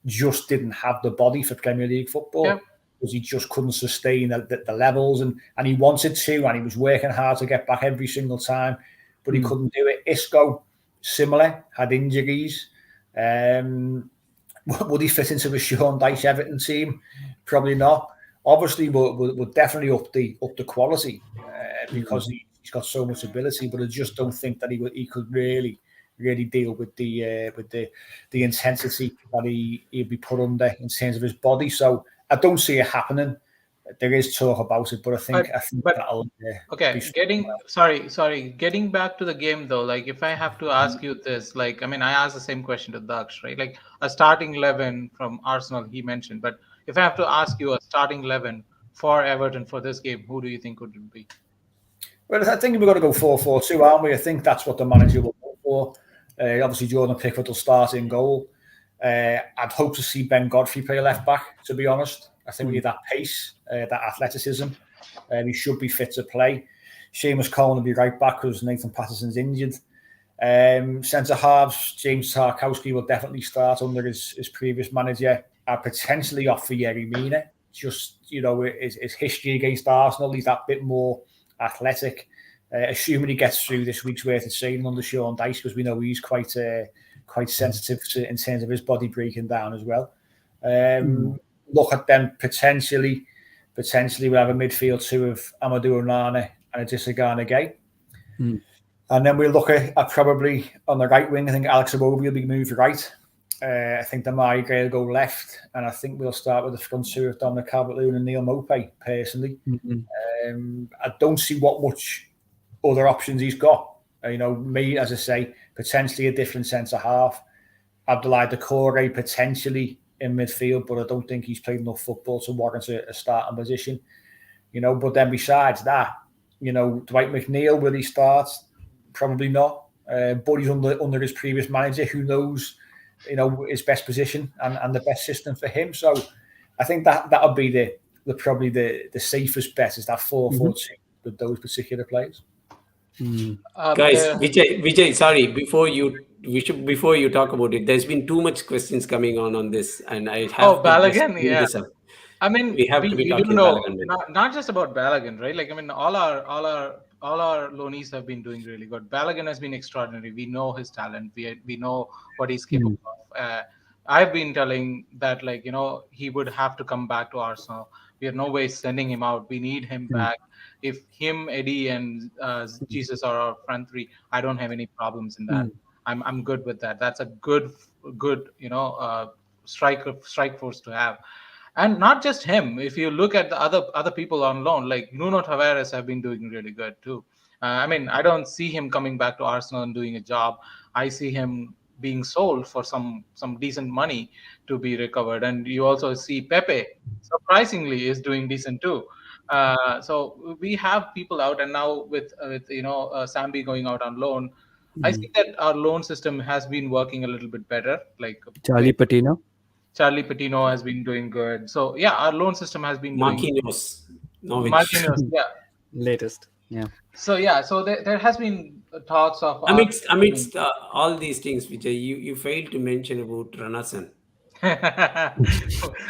just didn't have the body for Premier League football because he just couldn't sustain the levels, and he wanted to, and he was working hard to get back every single time, but he couldn't do it. Isco, similar, had injuries. Would he fit into the Sean Dyche Everton team? Probably not. Obviously, we'll definitely up the quality because he's got so much ability. But I just don't think that he could really deal with the intensity that he'd be put under in terms of his body. So I don't see it happening. There is talk about it, but I think that'll. Okay, getting back to the game though, like if I have to ask you this, like I mean, I asked the same question to Daksh, right? Like a starting 11 from Arsenal, he mentioned, but if I have to ask you a starting 11 for Everton for this game, who do you think would it be? Well, I think we're going to go 4-4-2, aren't we? I think that's what the manager will go for. Obviously, Jordan Pickford will start in goal. I'd hope to see Ben Godfrey play left back, to be honest. I think we need that pace, that athleticism. He should be fit to play. Seamus Coleman will be right back because Nathan Patterson's injured. Centre halves, James Tarkowski will definitely start under his previous manager. Potentially off for Yerry Mina. Just, his history against Arsenal, he's that bit more athletic. Assuming he gets through this week's worth of training under Sean Dyche, because we know he's quite sensitive in terms of his body breaking down as well. Look at them potentially we'll have a midfield 2 of Amadou, Onana and Adesanya Gay. And then we'll look at probably on the right wing, I think Alex Iwobi will be moved right. I think the Gray will go left, and I think we'll start with the front 2 of Dominic Calvert-Lewin and Neil Maupay, personally. I don't see what much other options he's got. Me, as I say, potentially a different centre-half. Abdoulaye Doucouré potentially in midfield, but I don't think he's played enough football to warrant a starting position. But then besides that, Dwight McNeil, will he start? Probably not. But he's under his previous manager, who knows, his best position and the best system for him. So I think that'll be probably the safest bet, is that 4-4-2 with those particular players. Guys, Vijay, sorry, before you talk about it, there's been too much questions coming on this, and I have Balogun, to this up. I mean, we have to be do talking know Balogun. not just about Balogun, right? Like I mean, all our loanees have been doing really good. Balogun has been extraordinary. We know his talent. We know what he's capable of. I've been telling that, like, he would have to come back to Arsenal. We have no way sending him out. We need him back. If him, Eddie, and Jesus are our front 3, I don't have any problems in that. I'm good with that. That's a good strike force to have. And not just him. If you look at the other people on loan, like Nuno Tavares have been doing really good too. I mean, I don't see him coming back to Arsenal and doing a job. I see him being sold for some decent money to be recovered. And you also see Pepe, surprisingly, is doing decent too. So we have people out, and now with Sambi going out on loan, I see that our loan system has been working a little bit better. Like Charlie Patino, Charlie Patino has been doing good. So yeah, our loan system has been doing Marquinhos, Norwich. Marquinhos. Yeah. latest. Yeah. So yeah, so there has been talks of us. Amidst all these things, Vijay, you failed to mention about Ranasan.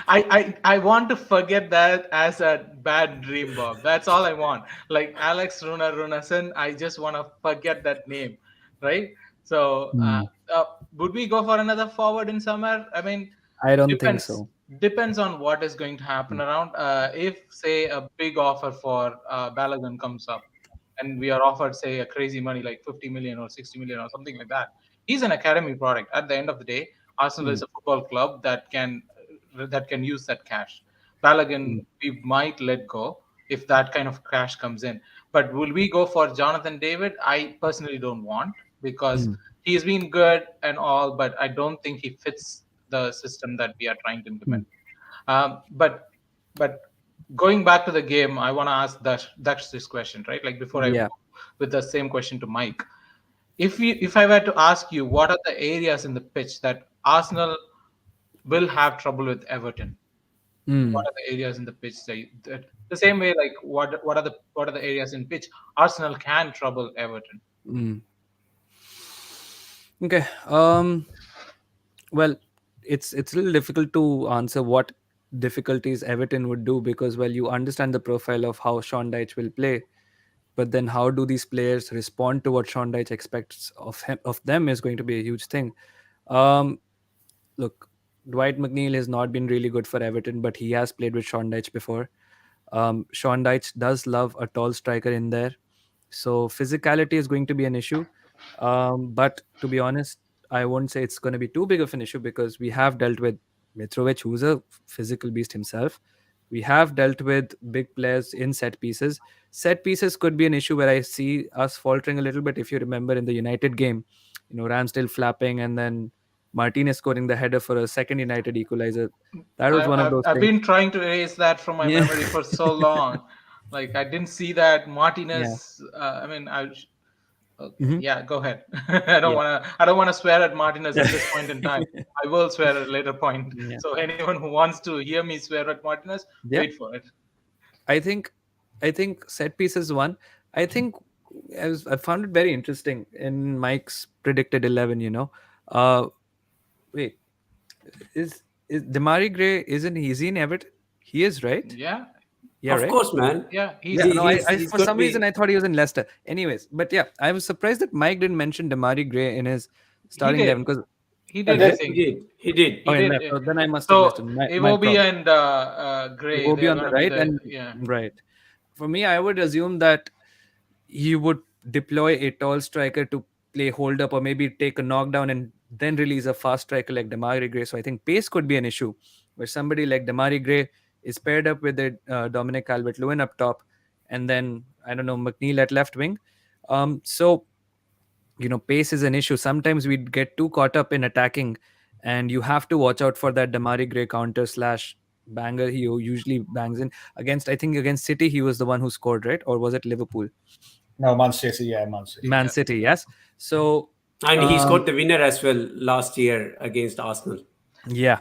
I want to forget that as a bad dream, Bob. That's all I want. Like Alex Runason, I just want to forget that name, right? So would we go for another forward in summer? I mean, I don't think depends so. depends on what is going to happen around. If say a big offer for Balogun comes up, and we are offered say a crazy money like 50 million or 60 million or something like that, he's an academy product. At the end of the day, Arsenal is a football club that can use that cash. Balogun, we might let go if that kind of cash comes in. But will we go for Jonathan David? I personally don't want, because he's been good and all, but I don't think he fits the system that we are trying to implement. But going back to the game, I want to ask Daksh this question, right? Like before I Yeah. go with the same question to Mike. If I were to ask you, what are the areas in the pitch that Arsenal will have trouble with Everton? What are the areas in the pitch that the same way, like what are the areas in pitch Arsenal can trouble Everton? Okay. Well, it's a little difficult to answer what difficulties Everton would do, because well, you understand the profile of how Sean Dyche will play, but then how do these players respond to what Sean Dyche expects of them is going to be a huge thing. Um, Look, Dwight McNeil has not been really good for Everton, but he has played with Sean Dyche before. Sean Dyche does love a tall striker in there, so physicality is going to be an issue. But to be honest, I won't say it's going to be too big of an issue, because we have dealt with Mitrovic, who's a physical beast himself. We have dealt with big players in set pieces. Set pieces could be an issue where I see us faltering a little bit. If you remember in the United game, Ramsdale flapping and then Martinez scoring the header for a second United equalizer. That was one of those I've things. been trying to erase that from my Yeah. memory for so long. Like I didn't see that Yeah. Martinez. I mean, okay, Mhm. yeah, go ahead. I don't want to swear at Martinez at this point in time. I will swear at a later point. Yeah. So anyone who wants to hear me swear at Martinez, Yeah. wait for it. I think set pieces one. I think I found it very interesting in Mike's predicted 11. Wait, is Demari Gray, isn't he in Everton? He is, right? Yeah, Yeah, Of right. course, man. yeah, Yeah, no, I He's for got some to reason be. I thought he was in Leicester. Anyways, but yeah, I was surprised that Mike didn't mention Demari Gray in his he starting did. 11, because He I did, I did. He think. did. He did. He in did. left. So then I must have missed So it. My Iwobi problem. and Gray, Iwobi they're on the going to be right, the and yeah. right. For me, I would assume that he would deploy a tall striker to play hold up, or maybe take a knockdown and then release a fast striker like Demari Gray. So I think pace could be an issue, where somebody like Demari Gray is paired up with the Dominic Calvert-Lewin up top, and then I don't know, McNeil at left wing. So pace is an issue. Sometimes we get too caught up in attacking, and you have to watch out for that Damari Gray counter slash banger he usually bangs in. I think against City, he was the one who scored, right? Or was it Liverpool? No, Man City, yeah, Man City. Man City, yes. So, And he scored the winner as well last year against Arsenal. yeah.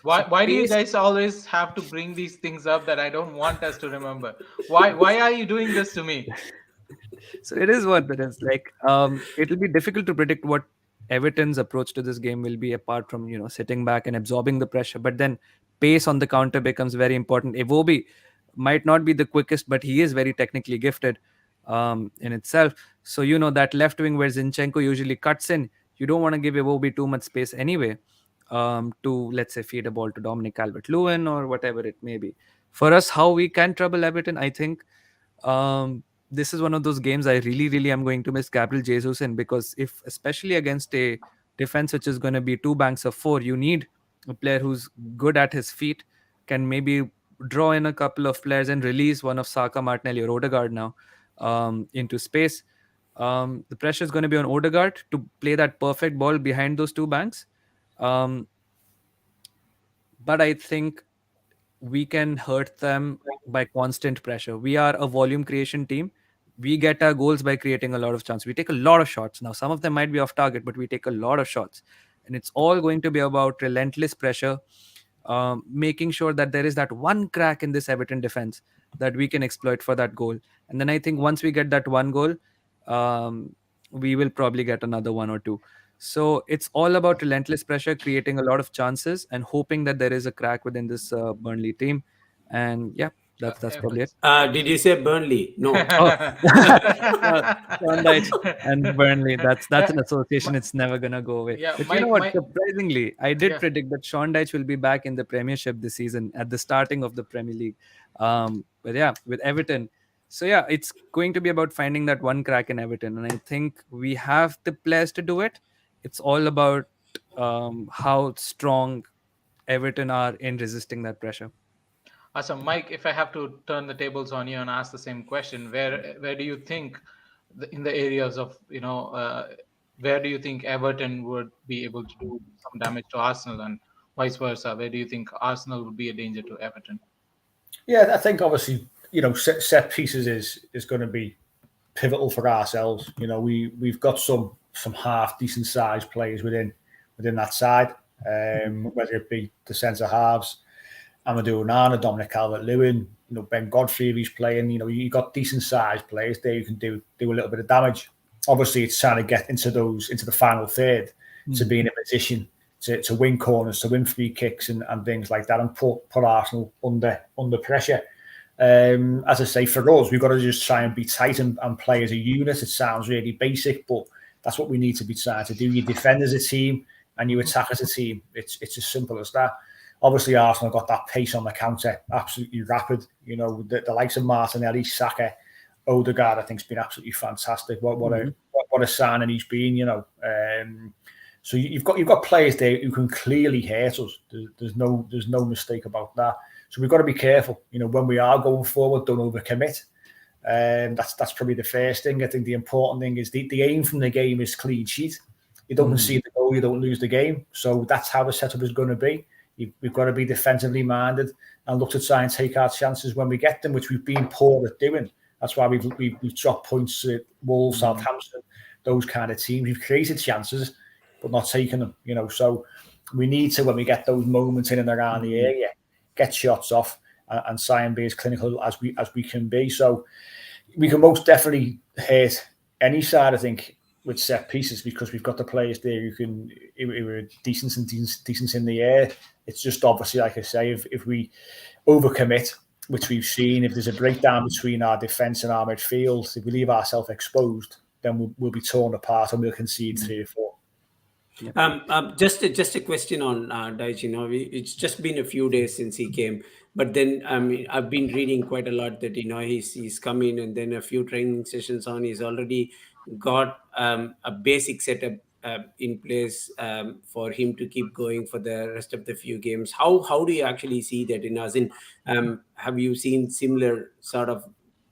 Why So why do you pace, guys always have to bring these things up that I don't want us to remember? Why are you doing this to me? so it is what it is. Like, it'll be difficult to predict what Everton's approach to this game will be, apart from sitting back and absorbing the pressure. But then pace on the counter becomes very important. Iwobi might not be the quickest, but he is very technically gifted in itself. So that left wing where Zinchenko usually cuts in, you don't want to give Iwobi too much space anyway, to, let's say, feed a ball to Dominic Calvert-Lewin or whatever it may be. For us, how we can trouble Everton, I think. this is one of those games I really am going to miss Gabriel Jesus in, because if, especially against a defense which is going to be two banks of four, you need a player who's good at his feet, can maybe draw in a couple of players and release one of Saka, Martinelli, or Odegaard now into space. The pressure is going to be on Odegaard to play that perfect ball behind those two banks. Um, but I think we can hurt them by constant pressure. We are a volume creation team. We get our goals by creating a lot of chances. We take a lot of shots. Now, some of them might be off target, but we take a lot of shots. And it's all going to be about relentless pressure, making sure that there is that one crack in this Everton defense that we can exploit for that goal. And then I think once we get that one goal, um, we will probably get another one or two. So it's all about relentless pressure, creating a lot of chances, and hoping that there is a crack within this Burnley team. And yeah, that's probably it. Did you say Burnley? No. Oh, Sean Dyche and Burnley. That's an association. It's never gonna go away. Yeah, But you know what? my Surprisingly, I did yeah. predict that Sean Dyche will be back in the Premiership this season at the starting of the Premier League. But yeah, with Everton. So yeah, it's going to be about finding that one crack in Everton, and I think we have the players to do it. It's all about how strong Everton are in resisting that pressure. Awesome, Mike. If I have to turn the tables on you and ask the same question, where do you think, in the areas of where do you think Everton would be able to do some damage to Arsenal, and vice versa? Where do you think Arsenal would be a danger to Everton? Yeah, I think obviously, set pieces is going to be pivotal for ourselves. We've got some half decent sized players within that side, whether it be the centre halves, Amadou, Onana, Dominic Calvert-Lewin, Ben Godfrey if he's playing. You've got decent sized players there who can do a little bit of damage. Obviously, it's trying to get into the final third to be in a position to win corners, to win free kicks and things like that, and put Arsenal under pressure. As I say, for us, we've got to just try and be tight and play as a unit. It sounds really basic, but that's what we need to be trying to do. You defend as a team and you attack as a team. It's as simple as that. Obviously, Arsenal got that pace on the counter, absolutely rapid. The likes of Martinelli, Saka, Odegaard, I think, has been absolutely fantastic. What a signing he's been. So you've got players there who can clearly hurt us. There's no mistake about that. So we've got to be careful. When we are going forward, don't overcommit. That's probably the first thing. I think the important thing is the aim from the game is clean sheet. You don't concede the goal, you don't lose the game. So that's how the setup is going to be. We've got to be defensively minded and look to try and take our chances when we get them, which we've been poor at doing. That's why we've dropped points at Wolves, Southampton, those kind of teams. We've created chances, but not taking them. So we need to, when we get those moments in and around the area, get shots off and try and be as clinical as we can be. So we can most definitely hit any side, I think, with set pieces, because we've got the players there who are decent in the air. It's just obviously, like I say, if we overcommit, which we've seen, if there's a breakdown between our defence and our midfield, if we leave ourselves exposed, then we'll be torn apart and we'll concede 3 or 4. Just a question on Dyche. It's just been a few days since he came, but then I've been reading quite a lot that he's come in, and then a few training sessions on, he's already got a basic setup in place for him to keep going for the rest of the few games. How do you actually see that? Have you seen similar sort of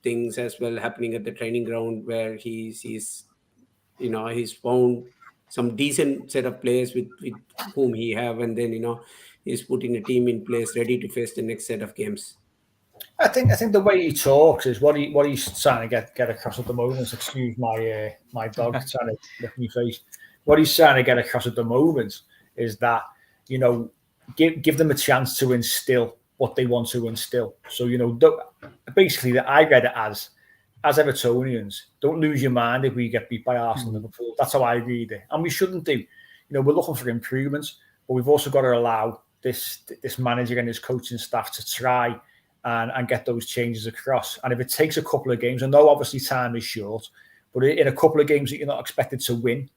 things as well happening at the training ground, where he's found some decent set of players with whom he have, and then he's putting a team in place ready to face the next set of games? I think the way he talks is what he's trying to get across at the moment. Excuse my dog trying to lick my face. What he's trying to get across at the moment is that give them a chance to instill what they want to instill. So basically, I read it as Evertonians, don't lose your mind if we get beat by Arsenal and Liverpool. That's how I read it, and we shouldn't do. We're looking for improvements, but we've also got to allow this manager and his coaching staff to try and get those changes across. And if it takes a couple of games, I know obviously time is short, but in a couple of games that you're not expected to win,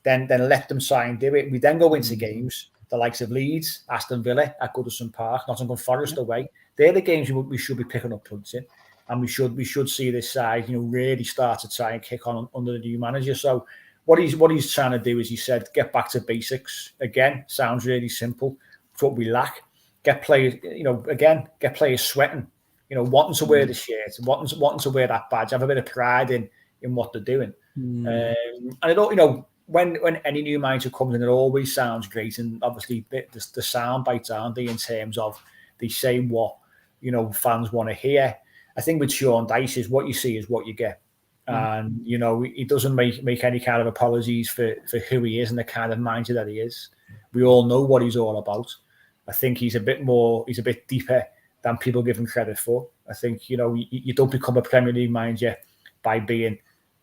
then let them try and do it. We then go into games, the likes of Leeds, Aston Villa at Goodison Park, Nottingham Forest away. They're the games we should be picking up points in. and we should see this side, really start to try and kick on under the new manager. So what he's trying to do is, he said, get back to basics again. Sounds really simple. It's what we lack. Get players, get players sweating, wanting to wear the shirt, wanting to wear that badge, have a bit of pride in what they're doing. And I don't, when any new manager comes in, it always sounds great, and obviously the sound bites, aren't they, in terms of they say what fans want to hear. I think with Sean Dyche, is what you see is what you get, and he doesn't make any kind of apologies for who he is and the kind of manager that he is. We all know what he's all about. I think he's a bit deeper than people give him credit for. I think you don't become a Premier League manager by being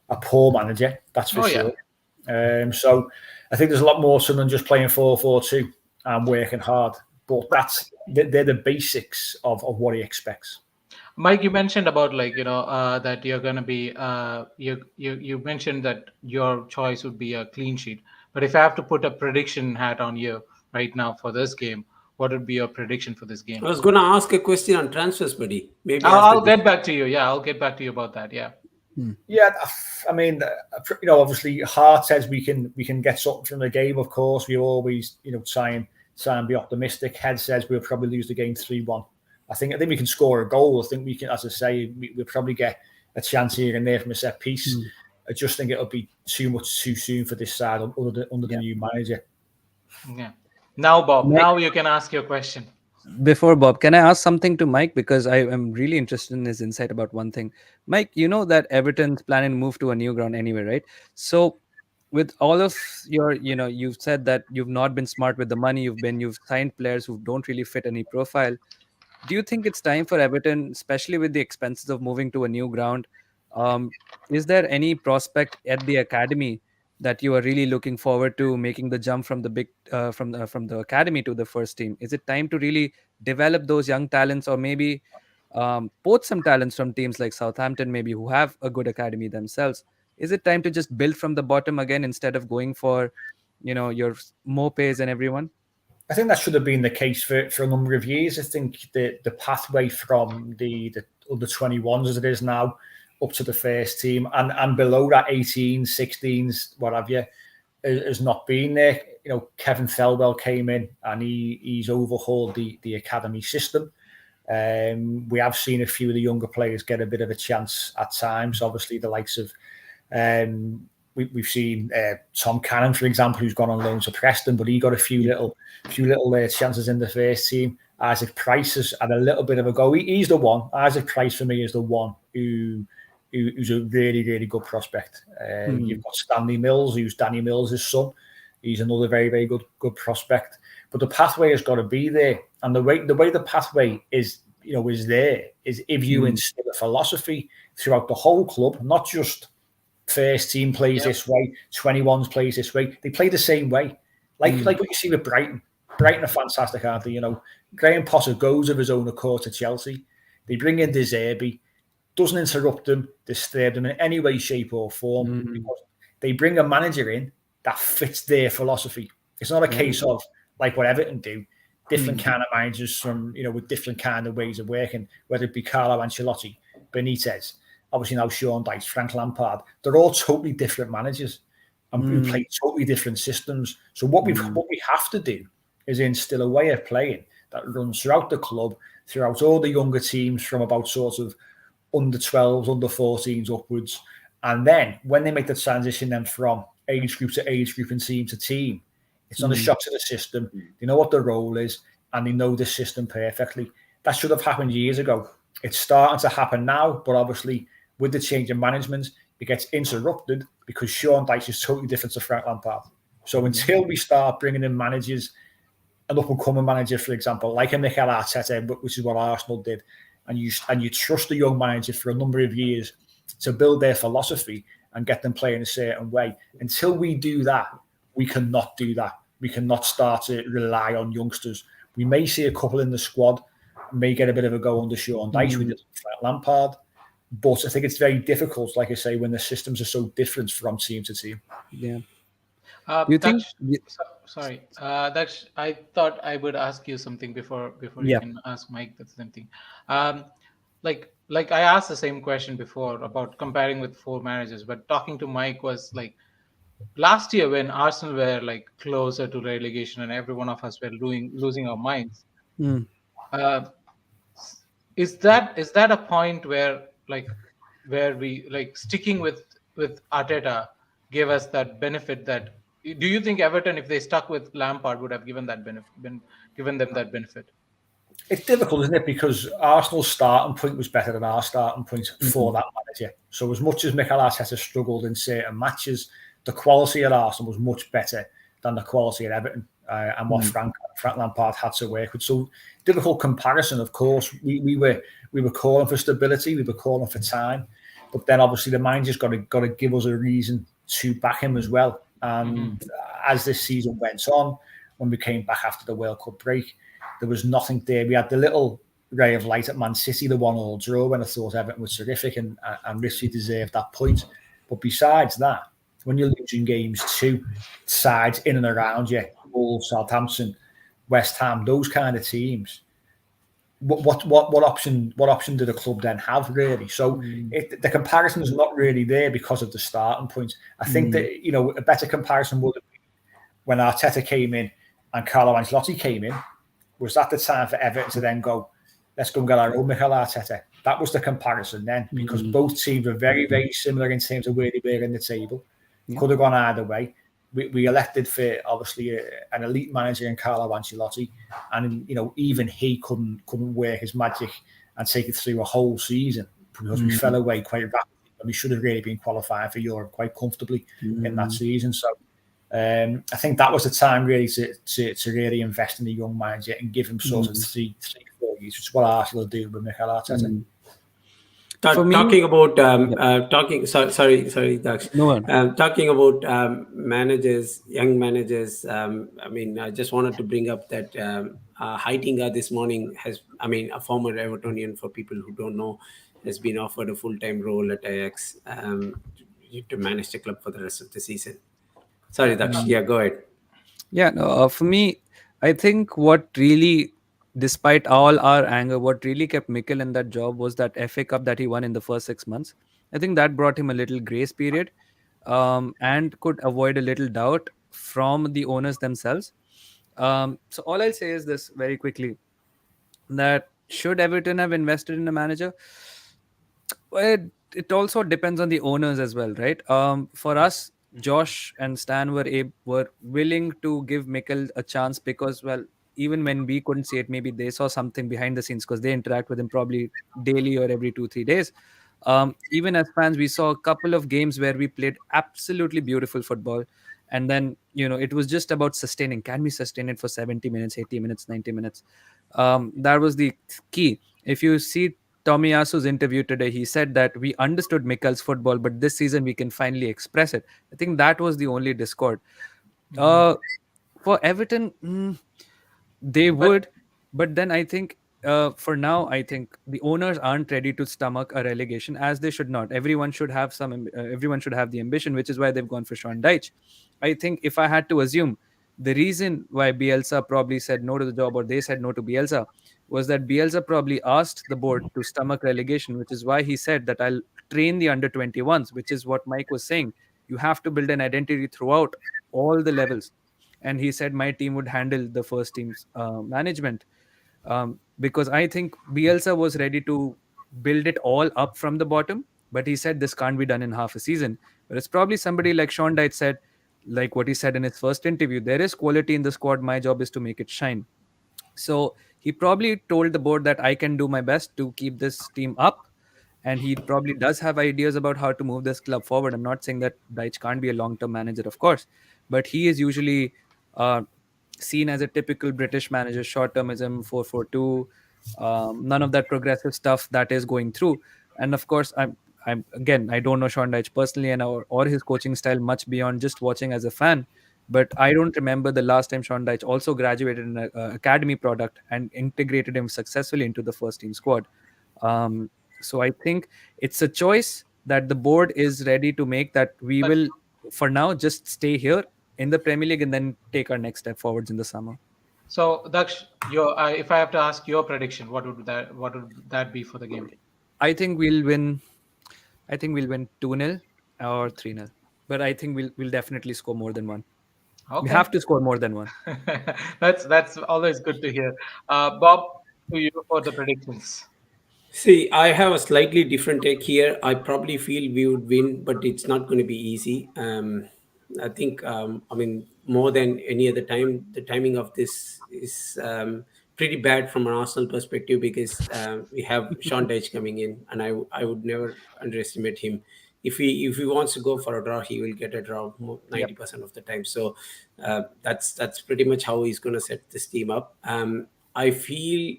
a poor manager, that's for sure. So I think there's a lot more than just playing 4-4-2 and working hard. But they're the basics of what he expects. Mike, you mentioned about that you're going to be you mentioned that your choice would be a clean sheet. But if I have to put a prediction hat on you right now for this game, what would be your prediction for this game? I was going to ask a question on transfers, buddy. Maybe I'll get back to you. Yeah, I'll get back to you about that. Yeah. Yeah, I mean, obviously, heart says we can get something from the game. Of course, we always try and be optimistic. Head says we'll probably lose the game 3-1. I think we can score a goal. I think we can, as I say, we'll probably get a chance here and there from a set piece. I just think it'll be too soon for this side under the new manager. Yeah. Now, Bob, now you can ask your question. Before Bob, can I ask something to Mike? Because I am really interested in his insight about one thing. Mike, you know that Everton's planning to move to a new ground anyway, right? So with all of your, you've said that you've not been smart with the money you've signed players who don't really fit any profile. Do you think it's time for Everton, especially with the expenses of moving to a new ground? Is there any prospect at the academy that you are really looking forward to making the jump from the from the academy to the first team? Is it time to really develop those young talents, or maybe poach some talents from teams like Southampton, maybe, who have a good academy themselves? Is it time to just build from the bottom again instead of going for, your Mopes and everyone? I think that should have been the case for a number of years. I think the pathway from the under 21s as it is now up to the first team and below that 18s, 16s, what have you, has not been there. Kevin Thelwell came in and he's overhauled the academy system. We have seen a few of the younger players get a bit of a chance at times. Obviously, the likes of we've seen Tom Cannon, for example, who's gone on loan to Preston, but he got a few little chances in the first team. Isaac Price has had a little bit of a go. He's the one. Isaac Price for me is the one who's a really, really good prospect. You've got Stanley Mills, who's Danny Mills' son. He's another very, very good prospect. But the pathway has got to be there, and the way the pathway is there is if you instill a philosophy throughout the whole club, not just first team plays this way, 21s plays this way. They play the same way, like what you see with Brighton. Brighton are fantastic, aren't they? Graham Potter goes of his own accord to Chelsea. They bring in De Zerbi, doesn't interrupt them, disturb them in any way, shape, or form. Because they bring a manager in that fits their philosophy. It's not a case of like what Everton do, different kind of managers from with different kind of ways of working, whether it be Carlo Ancelotti, Benitez, obviously now Sean Dyche, Frank Lampard. They're all totally different managers and who play totally different systems. So what we have to do is instill a way of playing that runs throughout the club, throughout all the younger teams from about sort of under 12s, under 14s upwards. And then when they make the transition then from age group to age group and team to team, it's not a shock to the system. They know what their role is and they know the system perfectly. That should have happened years ago. It's starting to happen now, but obviously with the change in management, it gets interrupted because Sean Dyche is totally different to Frank Lampard. So until we start bringing in managers, an up-and-coming manager, for example, like a Mikel Arteta, which is what Arsenal did, and you trust the young manager for a number of years to build their philosophy and get them playing a certain way. Until we do that, we cannot do that. We cannot start to rely on youngsters. We may see a couple in the squad, may get a bit of a go under Sean Dyche. We did Frank Lampard. But I think it's very difficult, like I say, when the systems are so different from team to team. Yeah. You think? Sorry, I thought I would ask you something before you can ask Mike the same thing. like I asked the same question before about comparing with four managers, but talking to Mike was like last year when Arsenal were like closer to relegation and every one of us were losing our minds. Hmm. Uh, is that a point where where we like sticking with Arteta gave us that benefit? That do you think Everton, if they stuck with Lampard, would have given that benefit, been given them that benefit? It's difficult, isn't it? Because Arsenal's starting point was better than our starting point for that manager. So as much as Mikel Arteta struggled in certain matches, the quality at Arsenal was much better than the quality at Everton and what Frank Lampard had to work with. So difficult comparison, of course. We were calling for stability, we were calling for time, but then obviously the manager's got to give us a reason to back him as well. And as this season went on, when we came back after the World Cup break, there was nothing there. We had the little ray of light at Man City, the 1-1 draw, when I thought Everton was terrific and richly deserved that point. But besides that, when you're losing games to sides in and around you, Wolves, Southampton, West Ham, those kind of teams, what option do the club then have, really? So the comparison is not really there because of the starting point. I think that a better comparison would have been when Arteta came in and Carlo Ancelotti came in. Was that the time for Everton to then go, let's go and get our own Mikel Arteta? That was the comparison then, because both teams were very, very similar in terms of where they were in the table. Could have gone either way. We elected for obviously an elite manager in Carlo Ancelotti, and even he couldn't work his magic and take it through a whole season because we fell away quite rapidly, and we should have really been qualifying for Europe quite comfortably in that season. So I think that was the time really to really invest in the young manager and give him sort of 3-4 years, which is what Arsenal do with Mikel Arteta. Talking about sorry, Daksh. No. Talking about managers, young managers. I just wanted to bring up that Heitinga this morning a former Evertonian, for people who don't know, has been offered a full-time role at Ajax to manage the club for the rest of the season. Sorry, Daksh. Yeah, go ahead. Yeah, no, for me, I think what really, despite all our anger, what really kept Mikel in that job was that FA Cup that he won in the first 6 months. I think that brought him a little grace period and could avoid a little doubt from the owners themselves. So all I'll say is this very quickly, that should Everton have invested in a manager? Well, it also depends on the owners as well, right? For us, Josh and Stan were willing to give Mikel a chance because, well, even when we couldn't see it, maybe they saw something behind the scenes because they interact with him probably daily or every 2-3 days. Even as fans, we saw a couple of games where we played absolutely beautiful football, and then it was just about sustaining. Can we sustain it for 70 minutes, 80 minutes, 90 minutes? That was the key. If you see Tomiyasu's interview today, he said that we understood Mikel's football, but this season we can finally express it. I think that was the only discord. For Everton, they would, but then I think for now, I think the owners aren't ready to stomach a relegation, as they should not. Everyone should have everyone should have the ambition, which is why they've gone for Sean Dyche. I think if I had to assume, the reason why Bielsa probably said no to the job, or they said no to Bielsa, was that Bielsa probably asked the board to stomach relegation, which is why he said that I'll train the under 21s, which is what Mike was saying. You have to build an identity throughout all the levels. And he said my team would handle the first team's management, because I think Bielsa was ready to build it all up from the bottom, but he said this can't be done in half a season. But it's probably somebody like Sean Dyche said, like what he said in his first interview, there is quality in the squad, my job is to make it shine. So he probably told the board that I can do my best to keep this team up, and he probably does have ideas about how to move this club forward. I'm not saying that Dyche can't be a long-term manager, of course, but he is usually seen as a typical British manager, short-termism, 4-4-2, none of that progressive stuff that is going through. And of course, I'm again, I don't know Sean Dyche personally and or his coaching style much beyond just watching as a fan. But I don't remember the last time Sean Dyche also graduated in an academy product and integrated him successfully into the first team squad. So I think it's a choice that the board is ready to make, that we will, for now, just stay here in the Premier League and then take our next step forwards in the summer. So Daksh, if I have to ask your prediction, what would that be for the game? I think we'll win. I think we'll win 2-0 or 3-0. But I think we'll definitely score more than one. We Okay. have to score more than one. That's always good to hear. Bob, to you for the predictions. See, I have a slightly different take here. I probably feel we would win, but it's not going to be easy. I think, I mean, more than any other time, the timing of this is pretty bad from an Arsenal perspective because we have Sean Dyche coming in, and I would never underestimate him. If he wants to go for a draw, he will get a draw Yep. 90% of the time. So that's pretty much how he's going to set this team up. I feel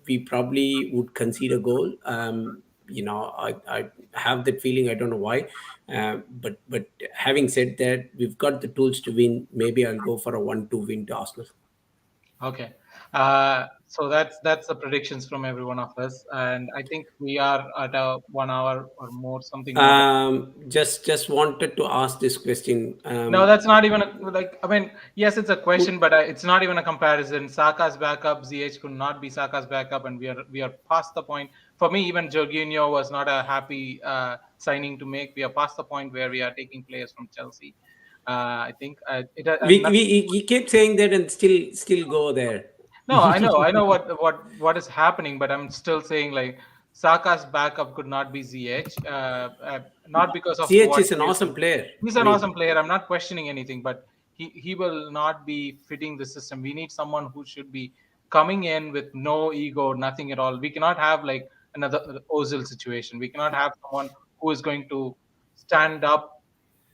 we probably would concede a goal. I have that feeling. I don't know why, but having said that, we've got the tools to win. Maybe I'll go for a 1-2 win to Arsenal. Okay. So that's the predictions from every one of us, and I think we are at a 1 hour or more, something more. Just wanted to ask this question. No, that's not even like. I mean, yes, it's a question, but it's not even a comparison. Saka's backup, ZH could not be Saka's backup, and we are past the point. For me, even Jorginho was not a happy signing to make. We are past the point where we are taking players from Chelsea. I think it. We keep saying that and still go there. No, I know what is happening, but I'm still saying like Saka's backup could not be ZH, not because of CH what is an he is awesome doing. player. He's I an mean, awesome player. I'm not questioning anything, but he will not be fitting the system. We need someone who should be coming in with no ego, nothing at all. We cannot have like another Ozil situation. We cannot have someone who is going to stand up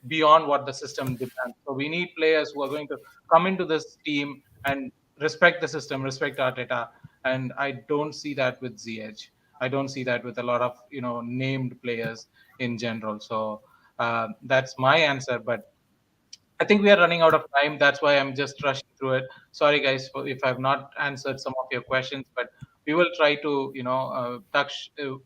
beyond what the system demands. So we need players who are going to come into this team and respect the system, respect Arteta. And I don't see that with ZH. I don't see that with a lot of named players in general. So that's my answer. But I think we are running out of time. That's why I'm just rushing through it. Sorry, guys, if I've not answered some of your questions, but we will try to,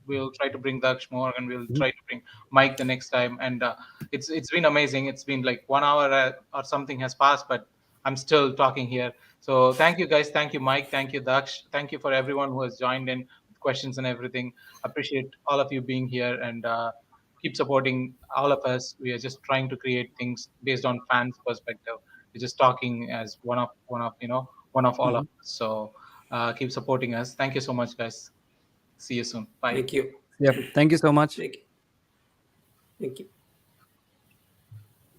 we'll try to bring Daksh more, and we'll try to bring Mike the next time. And it's been amazing. It's been like 1 hour or something has passed, but I'm still talking here. So thank you, guys. Thank you, Mike. Thank you, Daksh. Thank you for everyone who has joined in with questions and everything. Appreciate all of you being here, and keep supporting all of us. We are just trying to create things based on fans' perspective. We're just talking as one of all of us. So keep supporting us. Thank you so much, guys. See you soon. Bye. thank you. Yeah. Thank you so much. Thank you. Thank you.